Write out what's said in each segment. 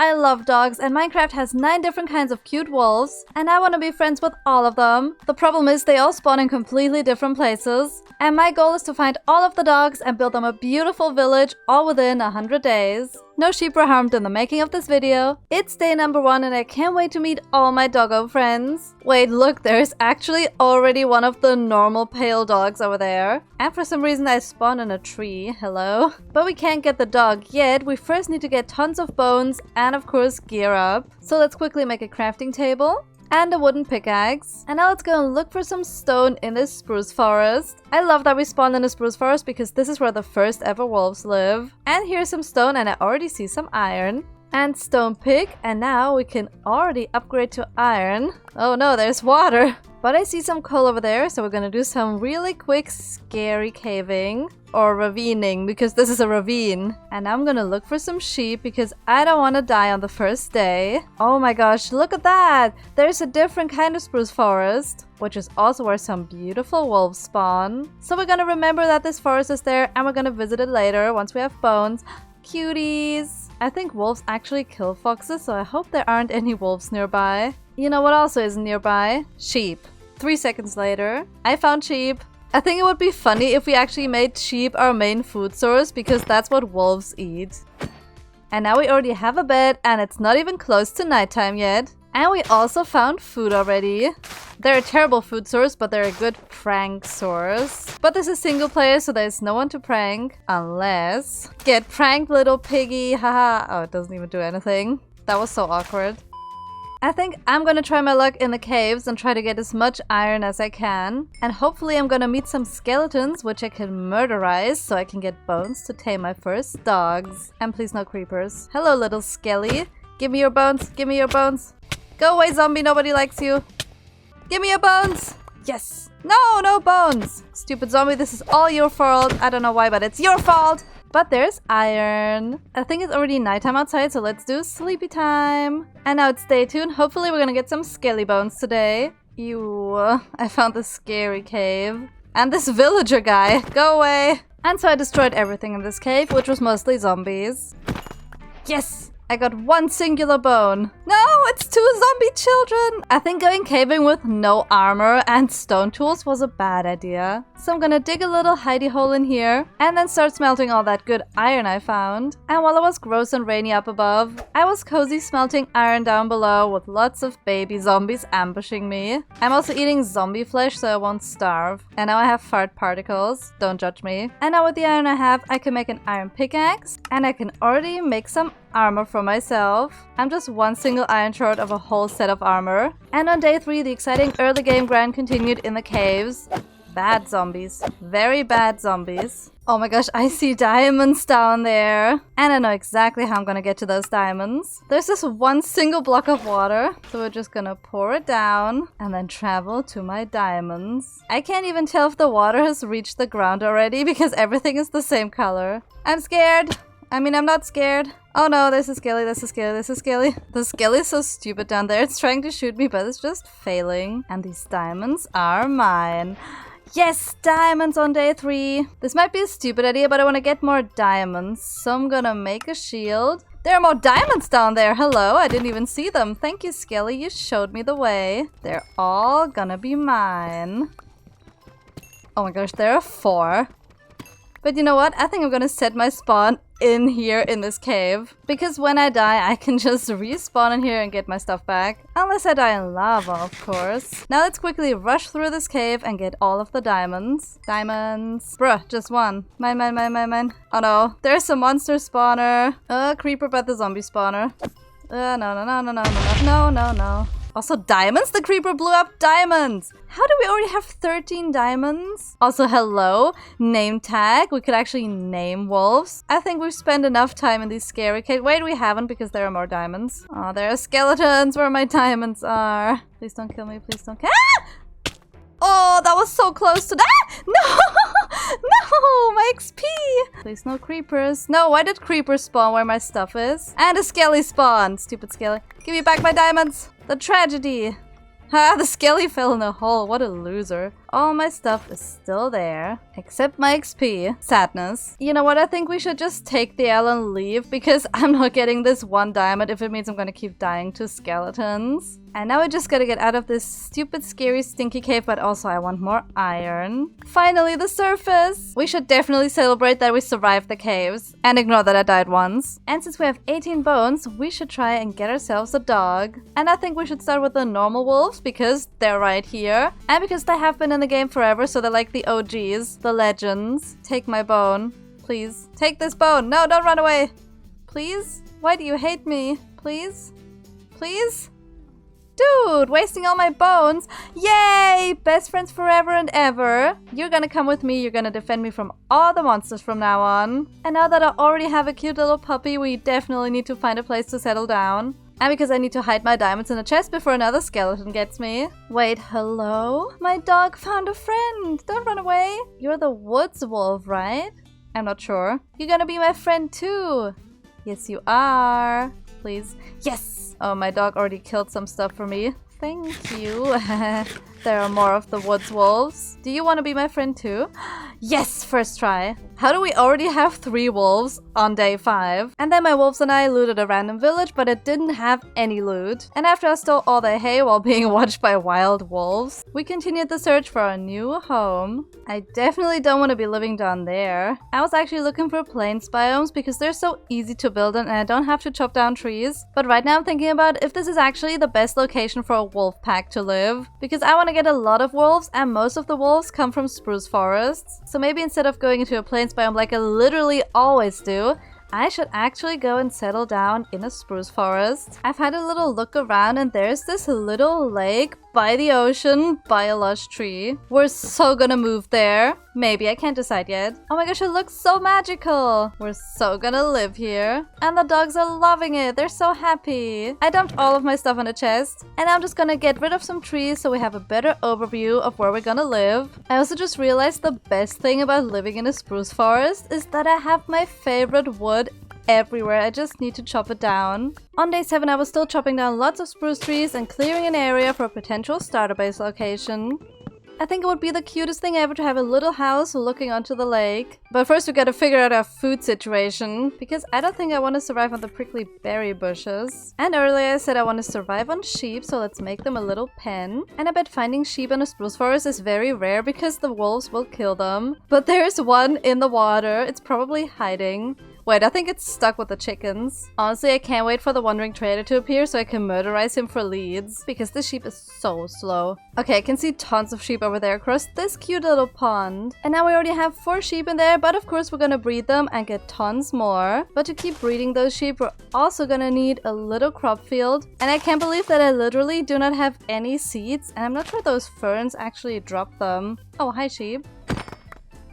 I love dogs and Minecraft has 9 different kinds of cute wolves and I want to be friends with all of them. The problem is they all spawn in completely different places and my goal is to find all of the dogs and build them a beautiful village all within 100 days. No sheep were harmed in the making of this video. It's day number 1 and I can't wait to meet all my doggo friends. Wait, look, there's actually already one of the normal pale dogs over there. And for some reason I spawned in a tree. Hello? But we can't get the dog yet. We first need to get tons of bones and of course gear up. So let's quickly make a crafting table. And a wooden pickaxe. And now let's go and look for some stone in this spruce forest. I love that we spawned in a spruce forest because this is where the first ever wolves live. And here's some stone and I already see some iron. And stone pick, and now we can already upgrade to iron. Oh no, there's water. But I see some coal over there, so we're gonna do some really quick scary caving. Or ravining, because this is a ravine. And now I'm gonna look for some sheep because I don't want to die on the first day. Oh my gosh, look at that! There's a different kind of spruce forest, which is also where some beautiful wolves spawn. So we're gonna remember that this forest is there and we're gonna visit it later once we have bones. Cuties! I think wolves actually kill foxes, so I hope there aren't any wolves nearby. You know what also isn't nearby? Sheep. 3 seconds later, I found sheep. I think it would be funny if we actually made sheep our main food source because that's what wolves eat. And now we already have a bed and it's not even close to nighttime yet. And we also found food already. They're a terrible food source, but they're a good prank source. But this is single player, so there's no one to prank. Unless... Get pranked, little piggy, haha. Oh, it doesn't even do anything. That was so awkward. I think I'm gonna try my luck in the caves and try to get as much iron as I can. And hopefully I'm gonna meet some skeletons, which I can murderize, so I can get bones to tame my first dogs. And please no creepers. Hello, little skelly. Give me your bones, give me your bones. Go away, zombie, nobody likes you. Give me your bones! Yes! No, no bones! Stupid zombie, this is all your fault. I don't know why, but it's your fault! But there's iron. I think it's already nighttime outside, so let's do sleepy time. And now it's day 2, and hopefully we're gonna get some skelly bones today. Ew, I found this scary cave. And this villager guy, go away! And so I destroyed everything in this cave, which was mostly zombies. Yes! I got 1 singular bone. No, it's 2 zombie children! I think going caving with no armor and stone tools was a bad idea. So I'm gonna dig a little hidey hole in here and then start smelting all that good iron I found. And while it was gross and rainy up above, I was cozy smelting iron down below with lots of baby zombies ambushing me. I'm also eating zombie flesh so I won't starve. And now I have fart particles. Don't judge me. And now with the iron I have, I can make an iron pickaxe and I can already make some armor for myself. I'm just 1 single iron short of a whole set of armor. And on day 3, the exciting early game grind continued in the caves. Bad zombies. Very bad zombies. Oh my gosh, I see diamonds down there. And I know exactly how I'm gonna get to those diamonds. There's this 1 single block of water. So we're just gonna pour it down and then travel to my diamonds. I can't even tell if the water has reached the ground already because everything is the same color. I'm scared. I mean, I'm not scared. Oh no, there's a skelly, there's a skelly, there's a skelly. The skelly is so stupid down there. It's trying to shoot me, but it's just failing. And these diamonds are mine. Yes, diamonds on day 3. This might be a stupid idea, but I want to get more diamonds. So I'm gonna make a shield. There are more diamonds down there. Hello, I didn't even see them. Thank you, Skelly. You showed me the way. They're all gonna be mine. Oh my gosh, there are 4. But you know what? I think I'm gonna set my spawn in here in this cave. Because when I die, I can just respawn in here and get my stuff back. Unless I die in lava, of course. Now let's quickly rush through this cave and get all of the diamonds. Diamonds. Bruh, just 1. Mine, mine, mine, mine, mine. Oh no, there's a monster spawner. Creeper by the zombie spawner. No, no, no, no, no, no, no, no, no, no. Also diamonds? The creeper blew up diamonds! How do we already have 13 diamonds? Also, hello? Name tag? We could actually name wolves. I think we've spent enough time in these scary caves. Wait, we haven't because there are more diamonds. Oh, there are skeletons where my diamonds are. Please don't kill me, please don't kill- Ah! Oh, that was so close to that! No! No! My XP! Please no creepers. No, why did creepers spawn where my stuff is? And a skelly spawned! Stupid skelly. Give me back my diamonds! The tragedy! Ha! The skelly fell in a hole. What a loser. all my stuff is still there. Except my XP. Sadness. You know what? I think we should just take the L and leave because I'm not getting this 1 diamond if it means I'm gonna keep dying to skeletons. And now we just gotta get out of this stupid, scary, stinky cave, but also I want more iron. Finally, the surface! We should definitely celebrate that we survived the caves. And ignore that I died once. And since we have 18 bones, we should try and get ourselves a dog. And I think we should start with the normal wolves, because they're right here. And because they have been in the game forever, so they're like the OGs, the legends. Take my bone. Please. Take this bone! No, don't run away! Please? Why do you hate me? Please? Please? Dude, wasting all my bones. Yay! Best friends forever and ever. You're gonna come with me. You're gonna defend me from all the monsters from now on. And now that I already have a cute little puppy, we definitely need to find a place to settle down. And because I need to hide my diamonds in a chest before another skeleton gets me. Wait, hello? My dog found a friend. Don't run away. You're the woods wolf, right? I'm not sure. You're gonna be my friend too. Yes, you are. Please. Yes! Oh, my dog already killed some stuff for me. Thank you. There are more of the woods wolves. Do you want to be my friend too? Yes! First try. How do we already have 3 wolves on day 5? And then my wolves and I looted a random village, but it didn't have any loot. And after I stole all their hay while being watched by wild wolves, we continued the search for a new home. I definitely don't want to be living down there. I was actually looking for plains biomes because they're so easy to build in and I don't have to chop down trees. But right now I'm thinking about if this is actually the best location for a wolf pack to live. Because I want to get a lot of wolves and most of the wolves come from spruce forests. So maybe instead of going into a plains biome like I literally always do, I should actually go and settle down in a spruce forest. I've had a little look around and there's this little lake by the ocean, by a lush tree. We're so gonna move there. Maybe, I can't decide yet. Oh my gosh, it looks so magical. We're so gonna live here. And the dogs are loving it. They're so happy. I dumped all of my stuff in a chest. And I'm just gonna get rid of some trees so we have a better overview of where we're gonna live. I also just realized the best thing about living in a spruce forest is that I have my favorite wood everywhere. I just need to chop it down. On day 7 I was still chopping down lots of spruce trees and clearing an area for a potential starter base location. I think it would be the cutest thing ever to have a little house looking onto the lake. But first we gotta figure out our food situation, because I don't think I want to survive on the prickly berry bushes. And earlier I said I want to survive on sheep, so let's make them a little pen. And I bet finding sheep in a spruce forest is very rare because the wolves will kill them. But there's one in the water. It's probably hiding. Wait, I think it's stuck with the chickens. Honestly, I can't wait for the wandering trader to appear so I can murderize him for leads. Because this sheep is so slow. Okay, I can see tons of sheep over there across this cute little pond. And now we already have 4 sheep in there, but of course we're gonna breed them and get tons more. But to keep breeding those sheep, we're also gonna need a little crop field. And I can't believe that I literally do not have any seeds. And I'm not sure those ferns actually drop them. Oh, hi sheep.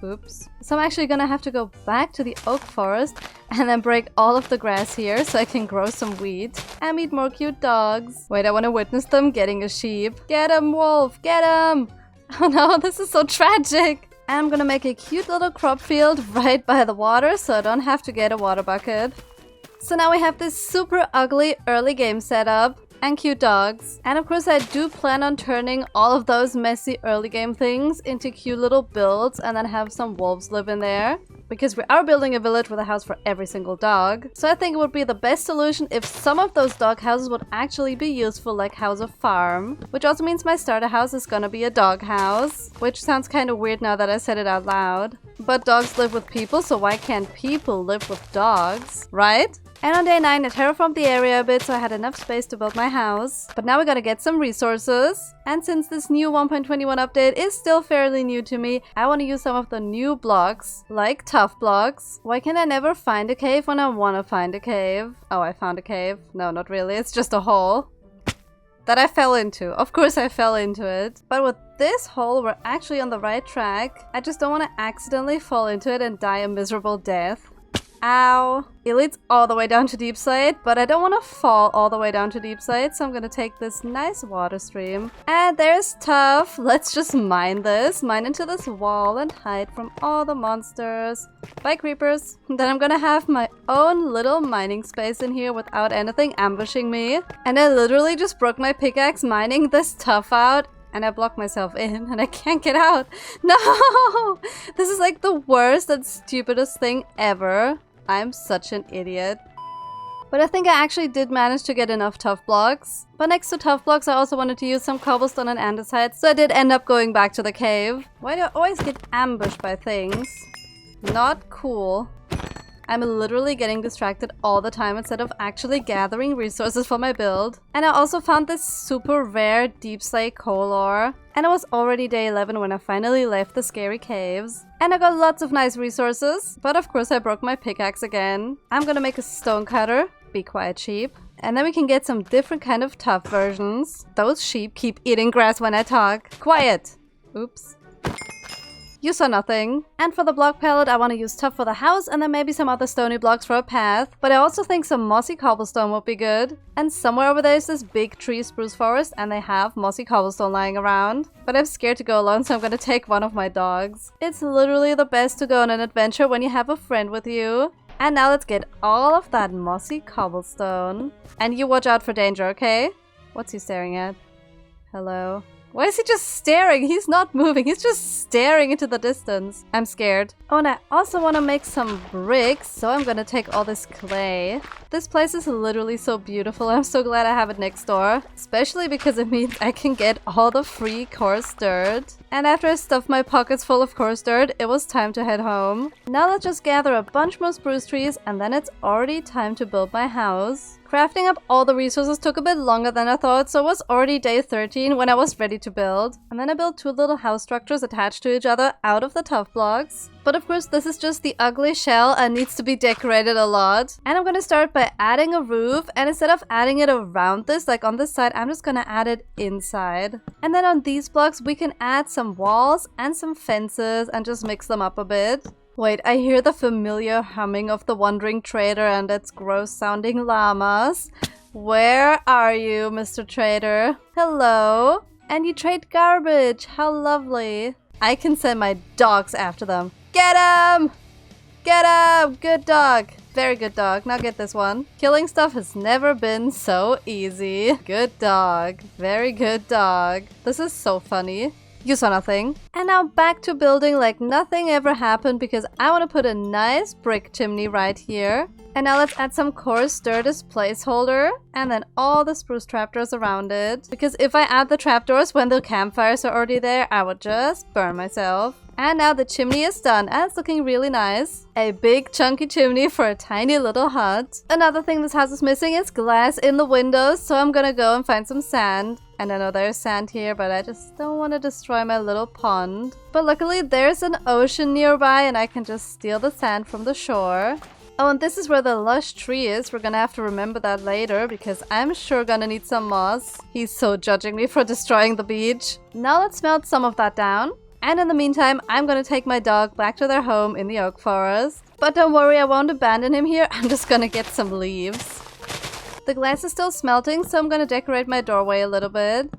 Oops. So I'm actually gonna have to go back to the oak forest and then break all of the grass here so I can grow some wheat and meet more cute dogs. Wait, I want to witness them getting a sheep. Get him, wolf! Get him! Oh no, this is so tragic! And I'm gonna make a cute little crop field right by the water so I don't have to get a water bucket. So now we have this super ugly early game setup. And cute dogs. And of course I do plan on turning all of those messy early game things into cute little builds and then have some wolves live in there. Because we are building a village with a house for every single dog. So I think it would be the best solution if some of those dog houses would actually be useful like house or farm. Which also means my starter house is gonna be a dog house. Which sounds kind of weird now that I said it out loud. But dogs live with people, so why can't people live with dogs? Right? And on day 9 I terraformed the area a bit so I had enough space to build my house. But now we gotta get some resources. And since this new 1.21 update is still fairly new to me, I want to use some of the new blocks, like tough blocks. Why can I never find a cave when I want to find a cave? Oh, I found a cave. No, not really. It's just a hole that I fell into. Of course I fell into it. But with this hole, we're actually on the right track. I just don't want to accidentally fall into it and die a miserable death. Ow. It leads all the way down to deep slate, but I don't want to fall all the way down to deep slate, so I'm gonna take this nice water stream. And there's Tough. Let's just mine this. Mine into this wall and hide from all the monsters. Bye, creepers. Then I'm gonna have my own little mining space in here without anything ambushing me. And I literally just broke my pickaxe mining this Tough out. and I block myself in and I can't get out. No! This is like the worst and stupidest thing ever. I'm such an idiot. But I think I actually did manage to get enough tough blocks. But next to tough blocks, I also wanted to use some cobblestone and andesite, so I did end up going back to the cave. Why do I always get ambushed by things? Not cool. I'm literally getting distracted all the time instead of actually gathering resources for my build. And I also found this super rare deep slate coal ore. And it was already day 11 when I finally left the scary caves. And I got lots of nice resources, but of course I broke my pickaxe again. I'm gonna make a stone cutter. Be quiet, sheep. And then we can get some different kind of tough versions. Those sheep keep eating grass when I talk. Quiet! Oops. You saw nothing. And for the block palette, I want to use tough for the house and then maybe some other stony blocks for a path. But I also think some mossy cobblestone would be good. And somewhere over there is this big tree spruce forest and they have mossy cobblestone lying around. But I'm scared to go alone, so I'm gonna take one of my dogs. It's literally the best to go on an adventure when you have a friend with you. And now let's get all of that mossy cobblestone. And you watch out for danger, okay? What's he staring at? Hello? Why is he just staring? He's not moving. He's just staring into the distance. I'm scared. Oh, and I also want to make some bricks, so I'm gonna take all this clay. This place is literally so beautiful. I'm so glad I have it next door. Especially because it means I can get all the free coarse dirt. And after I stuffed my pockets full of coarse dirt, it was time to head home. Now let's just gather a bunch more spruce trees and then it's already time to build my house. Crafting up all the resources took a bit longer than I thought, so it was already day 13 when I was ready to build. And then I built two little house structures attached to each other out of the tough blocks. But of course this is just the ugly shell and needs to be decorated a lot. And I'm gonna start by adding a roof, and instead of adding it around this, like on this side, I'm just gonna add it inside. And then on these blocks we can add some walls and some fences and just mix them up a bit. Wait, I hear the familiar humming of the wandering trader and its gross sounding llamas. Where are you, Mr. Trader? Hello? And you trade garbage. How lovely. I can send my dogs after them. Get him! Get him! Good dog. Very good dog. Now get this one. Killing stuff has never been so easy. Good dog. Very good dog. This is so funny. You saw nothing. And now back to building like nothing ever happened because I want to put a nice brick chimney right here. And now let's add some coarse dirt as placeholder and then all the spruce trapdoors around it. Because if I add the trapdoors when the campfires are already there, I would just burn myself. And now the chimney is done and it's looking really nice. A big chunky chimney for a tiny little hut. Another thing this house is missing is glass in the windows, so I'm gonna go and find some sand. And I know there's sand here, but I just don't want to destroy my little pond. But luckily there's an ocean nearby and I can just steal the sand from the shore. Oh, and this is where the lush tree is. We're gonna have to remember that later because I'm sure gonna need some moss. He's so judging me for destroying the beach. Now let's melt some of that down. And in the meantime, I'm gonna take my dog back to their home in the oak forest. But don't worry, I won't abandon him here. I'm just gonna get some leaves. The glass is still smelting, so I'm gonna decorate my doorway a little bit.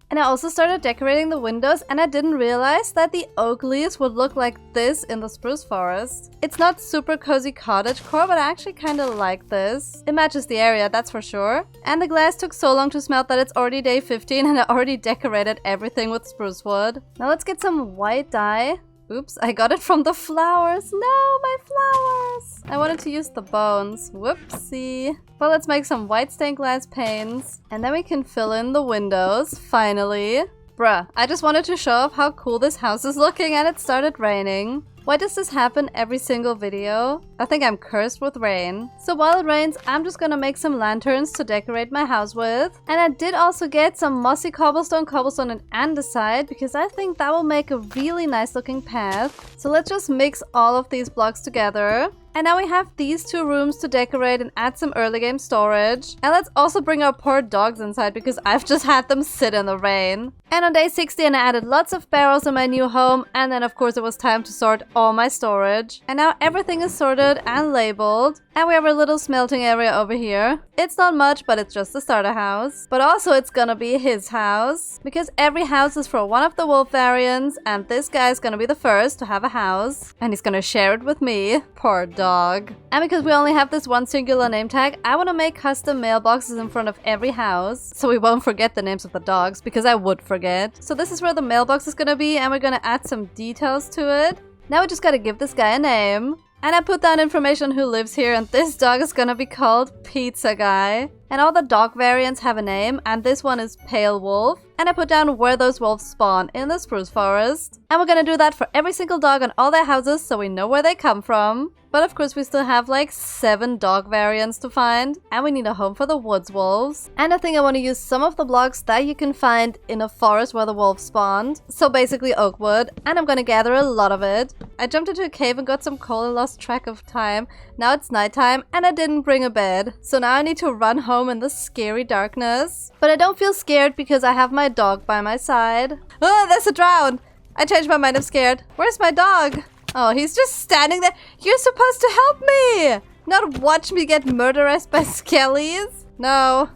And I also started decorating the windows, and I didn't realize that the oak leaves would look like this in the spruce forest. It's not super cozy cottagecore, but I actually kind of like this. It matches the area, that's for sure. And the glass took so long to smelt that it's already day 15 and I already decorated everything with spruce wood. Now let's get some white dye. Oops, I got it from the flowers. No, my flowers! I wanted to use the bones. Whoopsie. Well, let's make some white stained glass panes. And then we can fill in the windows, finally. Bruh, I just wanted to show off how cool this house is looking and it started raining. Why does this happen every single video? I think I'm cursed with rain. So while it rains, I'm just gonna make some lanterns to decorate my house with. And I did also get some mossy cobblestone, and andesite because I think that will make a really nice looking path. So let's just mix all of these blocks together. And now we have these two rooms to decorate and add some early game storage. And let's also bring our poor dogs inside because I've just had them sit in the rain. And on day 16 I added lots of barrels in my new home, and then of course it was time to sort all my storage. And now everything is sorted and labeled. And we have a little smelting area over here. It's not much, but it's just a starter house. But also it's gonna be his house. Because every house is for one of the wolf variants, and this guy is gonna be the first to have a house. And he's gonna share it with me. Poor dog. And because we only have this one singular name tag, I want to make custom mailboxes in front of every house. So we won't forget the names of the dogs, because I would forget forget. So this is where the mailbox is gonna be, and we're gonna add some details to it. Now we just gotta give this guy a name. And I put down information who lives here, and this dog is gonna be called Pizza Guy. And all the dog variants have a name, and this one is Pale Wolf. And I put down where those wolves spawn, in the spruce forest. And we're gonna do that for every single dog on all their houses so we know where they come from. But of course we still have like 7 dog variants to find. And we need a home for the woods wolves. And I think I want to use some of the blocks that you can find in a forest where the wolves spawned. So basically oak wood. And I'm gonna gather a lot of it. I jumped into a cave and got some coal and lost track of time. Now it's nighttime and I didn't bring a bed. So now I need to run home in the scary darkness. But I don't feel scared because I have my dog by my side. Oh, there's a drown! I changed my mind, I'm scared. Where's my dog? Oh, he's just standing there. You're supposed to help me! Not watch me get murderized by skellies. No.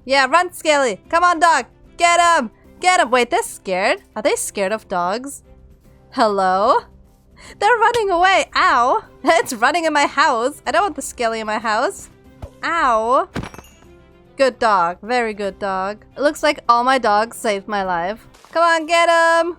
Yeah, run, Skelly. Come on, dog. Get him! Get him! Wait, they're scared? Are they scared of dogs? Hello? They're running away. Ow! It's running in my house. I don't want the skelly in my house. Ow! Good dog. Very good dog. It looks like all my dogs saved my life. Come on, get him!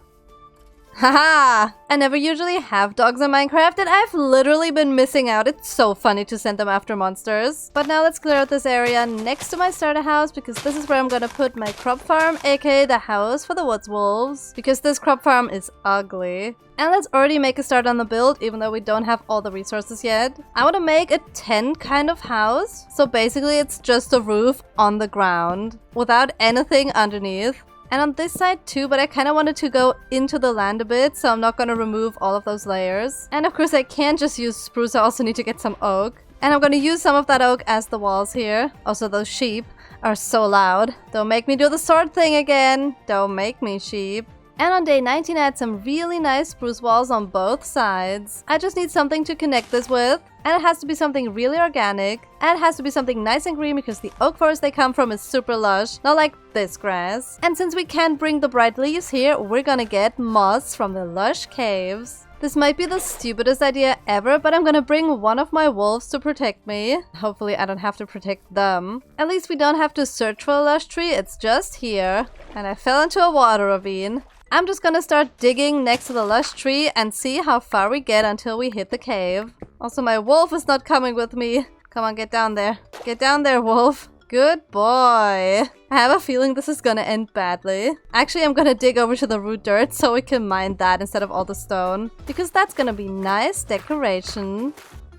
Haha! I never usually have dogs in Minecraft and I've literally been missing out. It's so funny to send them after monsters. But now let's clear out this area next to my starter house because this is where I'm gonna put my crop farm, aka the house for the woods wolves. Because this crop farm is ugly. And let's already make a start on the build even though we don't have all the resources yet. I want to make a tent kind of house. So basically it's just a roof on the ground without anything underneath. And on this side too, but I kind of wanted to go into the land a bit, so I'm not going to remove all of those layers. And of course I can't just use spruce, I also need to get some oak. And I'm going to use some of that oak as the walls here. Also those sheep are so loud. Don't make me do the sword thing again. Don't make me, sheep. And on day 19 I had some really nice spruce walls on both sides. I just need something to connect this with. And it has to be something really organic. And it has to be something nice and green because the oak forest they come from is super lush. Not like this grass. And since we can't bring the bright leaves here, we're gonna get moss from the lush caves. This might be the stupidest idea ever, but I'm gonna bring one of my wolves to protect me. Hopefully I don't have to protect them. At least we don't have to search for a lush tree, it's just here. And I fell into a water ravine. I'm just gonna start digging next to the lush tree and see how far we get until we hit the cave. Also, my wolf is not coming with me. Come on, get down there. Get down there, wolf. Good boy. I have a feeling this is gonna end badly. Actually, I'm gonna dig over to the root dirt so we can mine that instead of all the stone. Because that's gonna be nice decoration.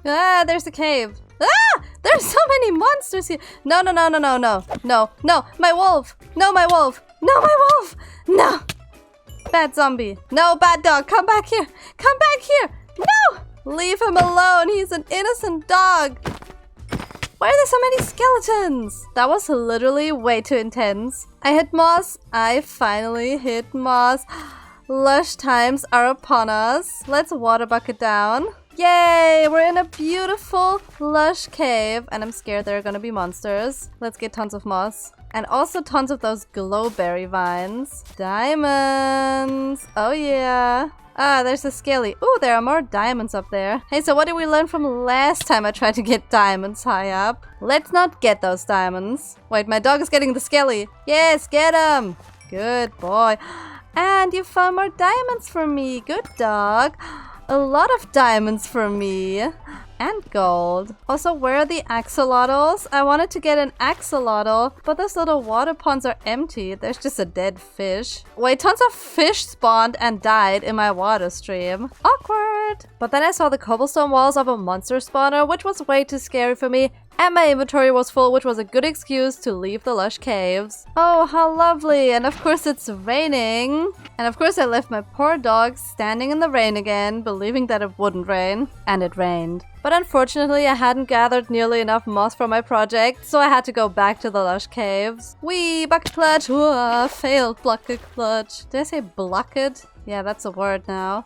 Ah, there's a cave. Ah! There's so many monsters here. No, no, no, no, no, no. No, no. My wolf. No, my wolf. No, my wolf. No. Bad zombie. No, bad dog. Come back here. Come back here. No! Leave him alone. He's an innocent dog. Why are there so many skeletons? That was literally way too intense. I hit moss. I finally hit moss. Lush times are upon us. Let's water bucket down. Yay! We're in a beautiful, lush cave. And I'm scared there are gonna be monsters. Let's get tons of moss. And also tons of those glowberry vines. Diamonds! Oh yeah! Ah, there's a skelly. Ooh, there are more diamonds up there. Hey, so what did we learn from last time I tried to get diamonds high up? Let's not get those diamonds. Wait, my dog is getting the skelly. Yes, get him! Good boy. And you found more diamonds for me. Good dog. A lot of diamonds for me. And gold. Also, where are the axolotls? I wanted to get an axolotl, but those little water ponds are empty. There's just a dead fish. Wait, tons of fish spawned and died in my water stream. Awkward! But then I saw the cobblestone walls of a monster spawner, which was way too scary for me. And my inventory was full, which was a good excuse to leave the lush caves. Oh, how lovely! And of course it's raining. And of course I left my poor dog standing in the rain again, believing that it wouldn't rain. And it rained. But unfortunately I hadn't gathered nearly enough moss for my project, so I had to go back to the lush caves. Whee! Bucket clutch! Whoa, failed bucket clutch. Did I say bucket? Yeah, that's a word now.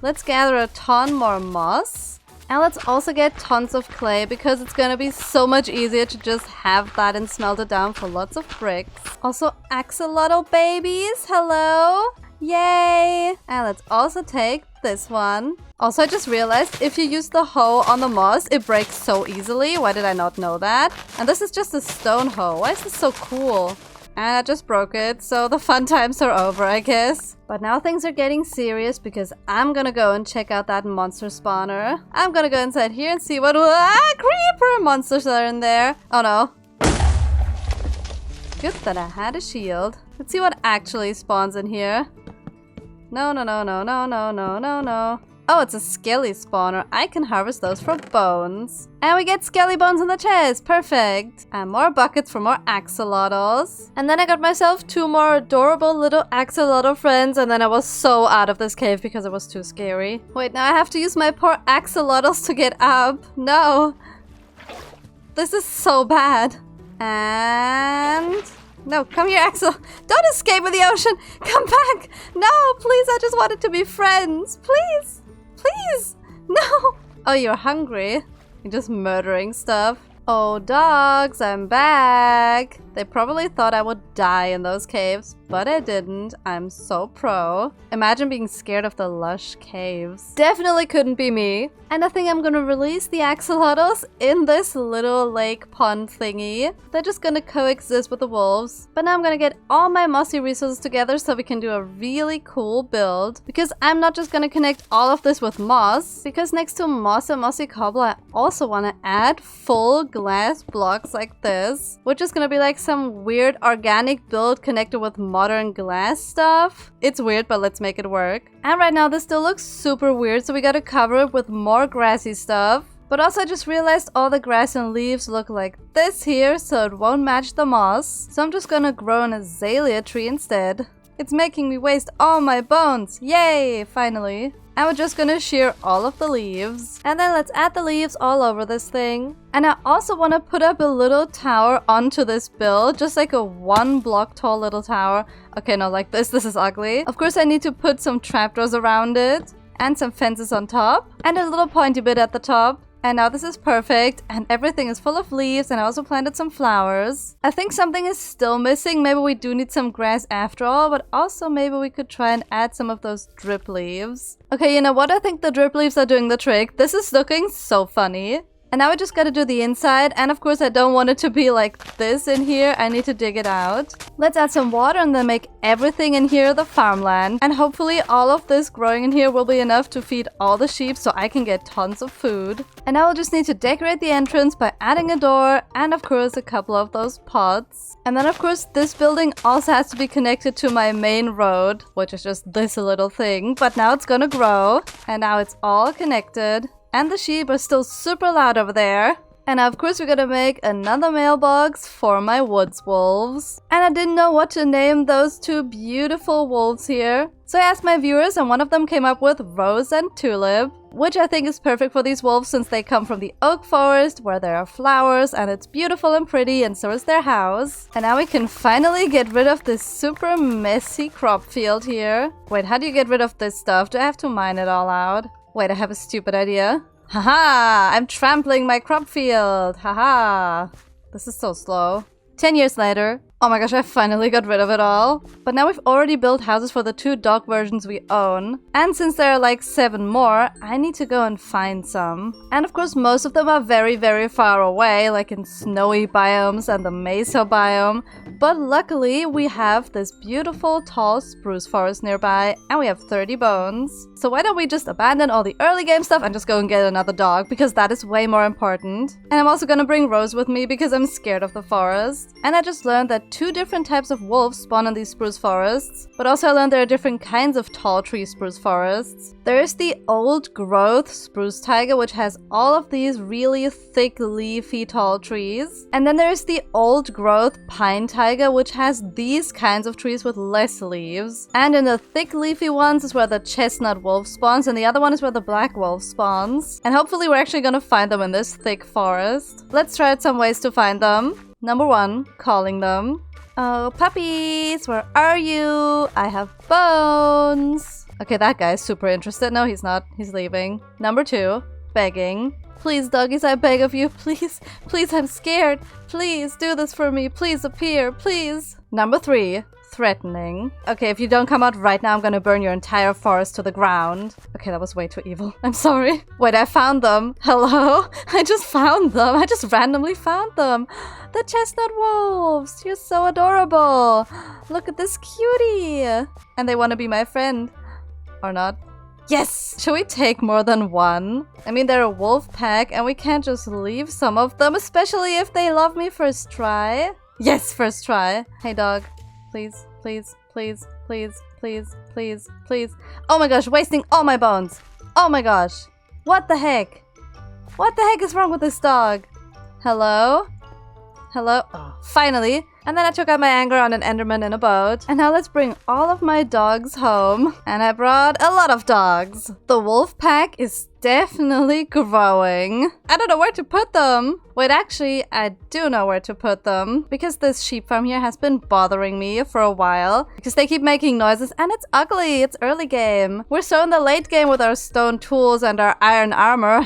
Let's gather a ton more moss. And let's also get tons of clay because it's gonna be so much easier to just have that and smelt it down for lots of bricks. Also, axolotl babies, hello! Yay! And let's also take this one. Also, I just realized if you use the hoe on the moss, it breaks so easily. Why did I not know that? And this is just a stone hoe. Why is this so cool? And I just broke it, so the fun times are over, I guess. But now things are getting serious because I'm gonna go and check out that monster spawner. I'm gonna go inside here and see what creeper monsters are in there. Oh no. Good that I had a shield. Let's see what actually spawns in here. No, no, no, no, no, no, no, no, no. Oh, it's a skelly spawner. I can harvest those for bones. And we get skelly bones in the chest. Perfect. And more buckets for more axolotls. And then I got myself 2 more adorable little axolotl friends. And then I was so out of this cave because it was too scary. Wait, now I have to use my poor axolotls to get up. No. This is so bad. And... no, come here, Axel. Don't escape in the ocean. Come back. No, please. I just wanted to be friends. Please. Please. No. Oh, you're hungry. You're just murdering stuff. Oh, dogs, I'm back. They probably thought I would die in those caves, but I didn't. I'm so pro. Imagine being scared of the lush caves. Definitely couldn't be me. And I think I'm gonna release the axolotls in this little lake pond thingy. They're just gonna coexist with the wolves. But now I'm gonna get all my mossy resources together so we can do a really cool build. Because I'm not just gonna connect all of this with moss. Because next to moss and mossy cobble, I also wanna add full glass blocks like this. Which is gonna be like some weird organic build connected with modern glass stuff. It's weird, but let's make it work. And right now this still looks super weird, so we gotta cover it with more grassy stuff. But also I just realized all the grass and leaves look like this here, so it won't match the moss. So I'm just gonna grow an azalea tree instead. It's making me waste all my bones. Yay, finally. And we're just gonna shear all of the leaves. And then let's add the leaves all over this thing. And I also want to put up a little tower onto this build. Just like a 1 block tall little tower. Okay, no, like this. This is ugly. Of course, I need to put some trapdoors around it. And some fences on top. And a little pointy bit at the top. And now this is perfect, and everything is full of leaves, and I also planted some flowers. I think something is still missing. Maybe we do need some grass after all, but also maybe we could try and add some of those drip leaves. Okay, you know what? I think the drip leaves are doing the trick. This is looking so funny. And now we just gotta do the inside, and of course I don't want it to be like this in here. I need to dig it out. Let's add some water and then make everything in here the farmland. And hopefully all of this growing in here will be enough to feed all the sheep so I can get tons of food. And now we'll just need to decorate the entrance by adding a door and of course a couple of those pots. And then of course this building also has to be connected to my main road, which is just this little thing. But now it's gonna grow, and now it's all connected. And the sheep are still super loud over there. And of course we're gonna make another mailbox for my woods wolves. And I didn't know what to name those 2 beautiful wolves here. So I asked my viewers and one of them came up with Rose and Tulip. Which I think is perfect for these wolves since they come from the oak forest where there are flowers and it's beautiful and pretty, and so is their house. And now we can finally get rid of this super messy crop field here. Wait, how do you get rid of this stuff? Do I have to mine it all out? Wait, I have a stupid idea. Haha! I'm trampling my crop field! Haha! This is so slow. 10 years later. Oh my gosh, I finally got rid of it all. But now we've already built houses for the 2 dog versions we own. And since there are like 7 more, I need to go and find some. And of course, most of them are very, very far away, like in snowy biomes and the mesa biome. But luckily, we have this beautiful tall spruce forest nearby, and we have 30 bones. So why don't we just abandon all the early game stuff and just go and get another dog, because that is way more important. And I'm also gonna bring Rose with me because I'm scared of the forest. And I just learned that 2 different types of wolves spawn in these spruce forests, but also I learned there are different kinds of tall tree spruce forests. There is the old growth spruce taiga, which has all of these really thick leafy tall trees. And then there is the old growth pine taiga, which has these kinds of trees with less leaves. And in the thick leafy ones is where the chestnut wolf spawns, and the other one is where the black wolf spawns. And hopefully we're actually gonna find them in this thick forest. Let's try out some ways to find them. Number 1, calling them. Oh, puppies, where are you? I have bones. Okay, that guy's super interested. No, he's not. He's leaving. Number 2, begging. Please, doggies, I beg of you. Please, please, I'm scared. Please, do this for me. Please appear, please. Number 3, threatening. Okay, if you don't come out right now, I'm gonna burn your entire forest to the ground. Okay, that was way too evil. I'm sorry. Wait, I found them. Hello? I just found them. I just randomly found them. The chestnut wolves. You're so adorable. Look at this cutie. And they want to be my friend. Or not. Yes! Should we take more than one? I mean, they're a wolf pack and we can't just leave some of them, especially if they love me first try. Yes, first try. Hey, dog. Please, please, please, please, please, please, please. Oh my gosh, wasting all my bones. Oh my gosh. What the heck? What the heck is wrong with this dog? Hello? Hello? Oh, finally. And then I took out my anger on an enderman in a boat. And now let's bring all of my dogs home. And I brought a lot of dogs. The wolf pack is definitely growing. I don't know where to put them. Wait, actually, I do know where to put them. Because this sheep farm here has been bothering me for a while. Because they keep making noises and it's ugly. It's early game. We're so in the late game with our stone tools and our iron armor.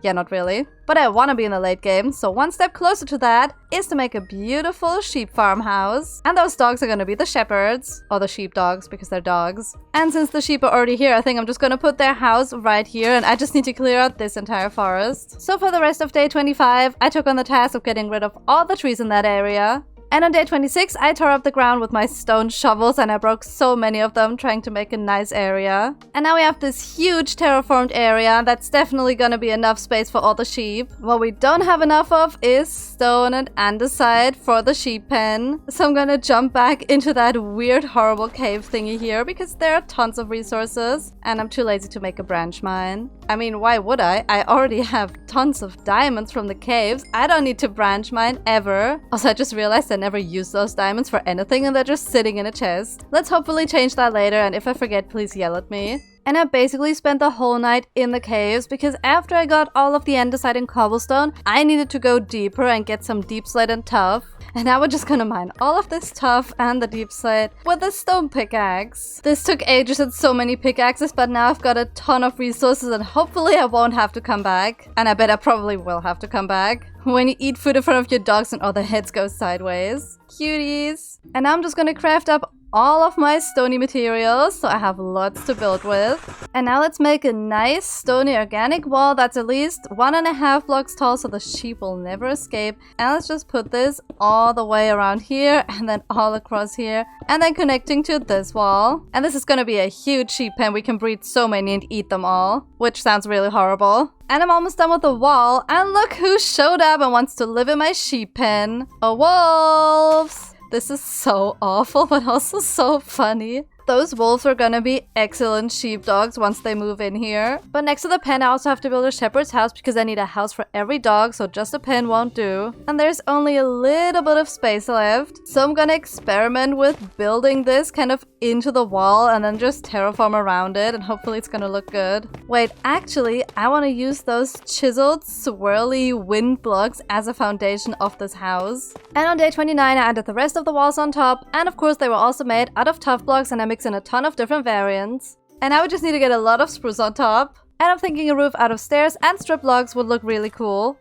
Yeah, not really. But I want to be in the late game, so one step closer to that is to make a beautiful sheep farmhouse. And those dogs are going to be the shepherds, or the sheep dogs, because they're dogs. And since the sheep are already here, I think I'm just going to put their house right here, and I just need to clear out this entire forest. So for the rest of day 25, I took on the task of getting rid of all the trees in that area. And on day 26, I tore up the ground with my stone shovels and I broke so many of them trying to make a nice area. And now we have this huge terraformed area that's definitely gonna be enough space for all the sheep. What we don't have enough of is stone and andesite for the sheep pen. So I'm gonna jump back into that weird, horrible cave thingy here because there are tons of resources and I'm too lazy to make a branch mine. I mean, why would I? I already have tons of diamonds from the caves. I don't need to branch mine ever. Also, I just realized I never use those diamonds for anything and they're just sitting in a chest. Let's hopefully change that later, and if I forget, please yell at me. And I basically spent the whole night in the caves because after I got all of the andesite and cobblestone, I needed to go deeper and get some deep slate and tuff. And now we're just gonna mine all of this tuff and the deep slate with a stone pickaxe. This took ages and so many pickaxes, but now I've got a ton of resources and hopefully I won't have to come back. And I bet I probably will have to come back. When you eat food in front of your dogs and all their heads go sideways. Cuties. And now I'm just gonna craft up all of my stony materials, so I have lots to build with. And now let's make a nice stony organic wall that's at least 1.5 blocks tall so the sheep will never escape. And let's just put this all the way around here and then all across here and then connecting to this wall. And this is gonna be a huge sheep pen. We can breed so many and eat them all, which sounds really horrible. And I'm almost done with the wall, and look who showed up and wants to live in my sheep pen. A wolves! This is so awful, but also so funny. Those wolves are gonna be excellent sheepdogs once they move in here. But next to the pen, I also have to build a shepherd's house because I need a house for every dog, so just a pen won't do. And there's only a little bit of space left. So I'm gonna experiment with building this kind of into the wall and then just terraform around it, and hopefully it's gonna look good. Wait, actually, I want to use those chiseled, swirly wind blocks as a foundation of this house. And on day 29, I added the rest of the walls on top, and of course they were also made out of tough blocks, and I mix in a ton of different variants. And now we just need to get a lot of spruce on top. And I'm thinking a roof out of stairs and strip logs would look really cool.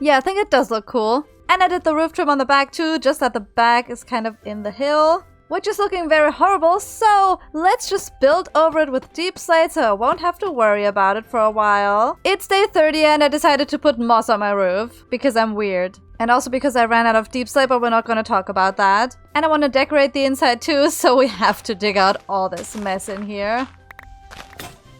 Yeah, I think it does look cool. And I did the roof trim on the back too, just that the back is kind of in the hill, which is looking very horrible, so let's just build over it with deep slate so I won't have to worry about it for a while. It's day 30 and I decided to put moss on my roof, because I'm weird. And also because I ran out of deep slate, but we're not going to talk about that. And I want to decorate the inside too, so we have to dig out all this mess in here.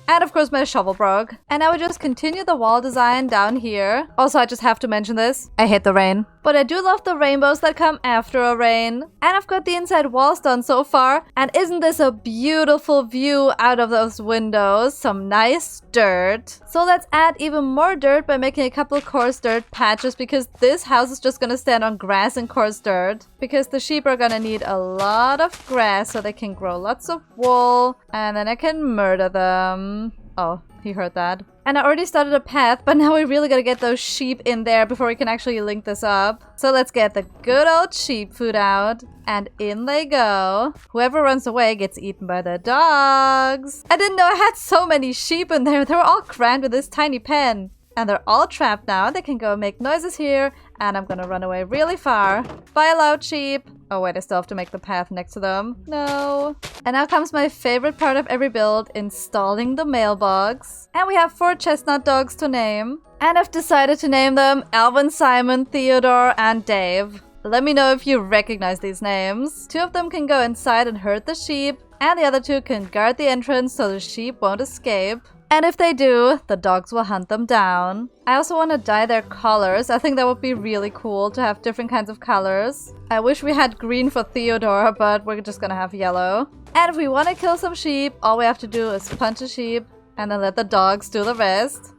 And of course my shovel broke. And I would just continue the wall design down here. Also, I just have to mention this. I hate the rain. But I do love the rainbows that come after a rain. And I've got the inside walls done so far. And isn't this a beautiful view out of those windows? Some nice dirt. So let's add even more dirt by making a couple coarse dirt patches, because this house is just gonna stand on grass and coarse dirt. Because the sheep are gonna need a lot of grass so they can grow lots of wool. And then I can murder them. Oh, he heard that. And I already started a path, but now we really gotta get those sheep in there before we can actually link this up. So let's get the good old sheep food out. And in they go. Whoever runs away gets eaten by the dogs. I didn't know I had so many sheep in there. They were all crammed with this tiny pen. And they're all trapped now. They can go make noises here And I'm gonna run away really far. Bye, loud sheep. Oh wait, I still have to make the path next to them. No. And now comes my favorite part of every build, installing the mailbox. And we have 4 chestnut dogs to name. And I've decided to name them Alvin, Simon, Theodore, and Dave. Let me know if you recognize these names. 2 of them can go inside and herd the sheep, and the other 2 can guard the entrance so the sheep won't escape. And if they do, the dogs will hunt them down. I also want to dye their collars. I think that would be really cool to have different kinds of colors. I wish we had green for Theodore, but we're just gonna have yellow. And if we want to kill some sheep, all we have to do is punch a sheep and then let the dogs do the rest.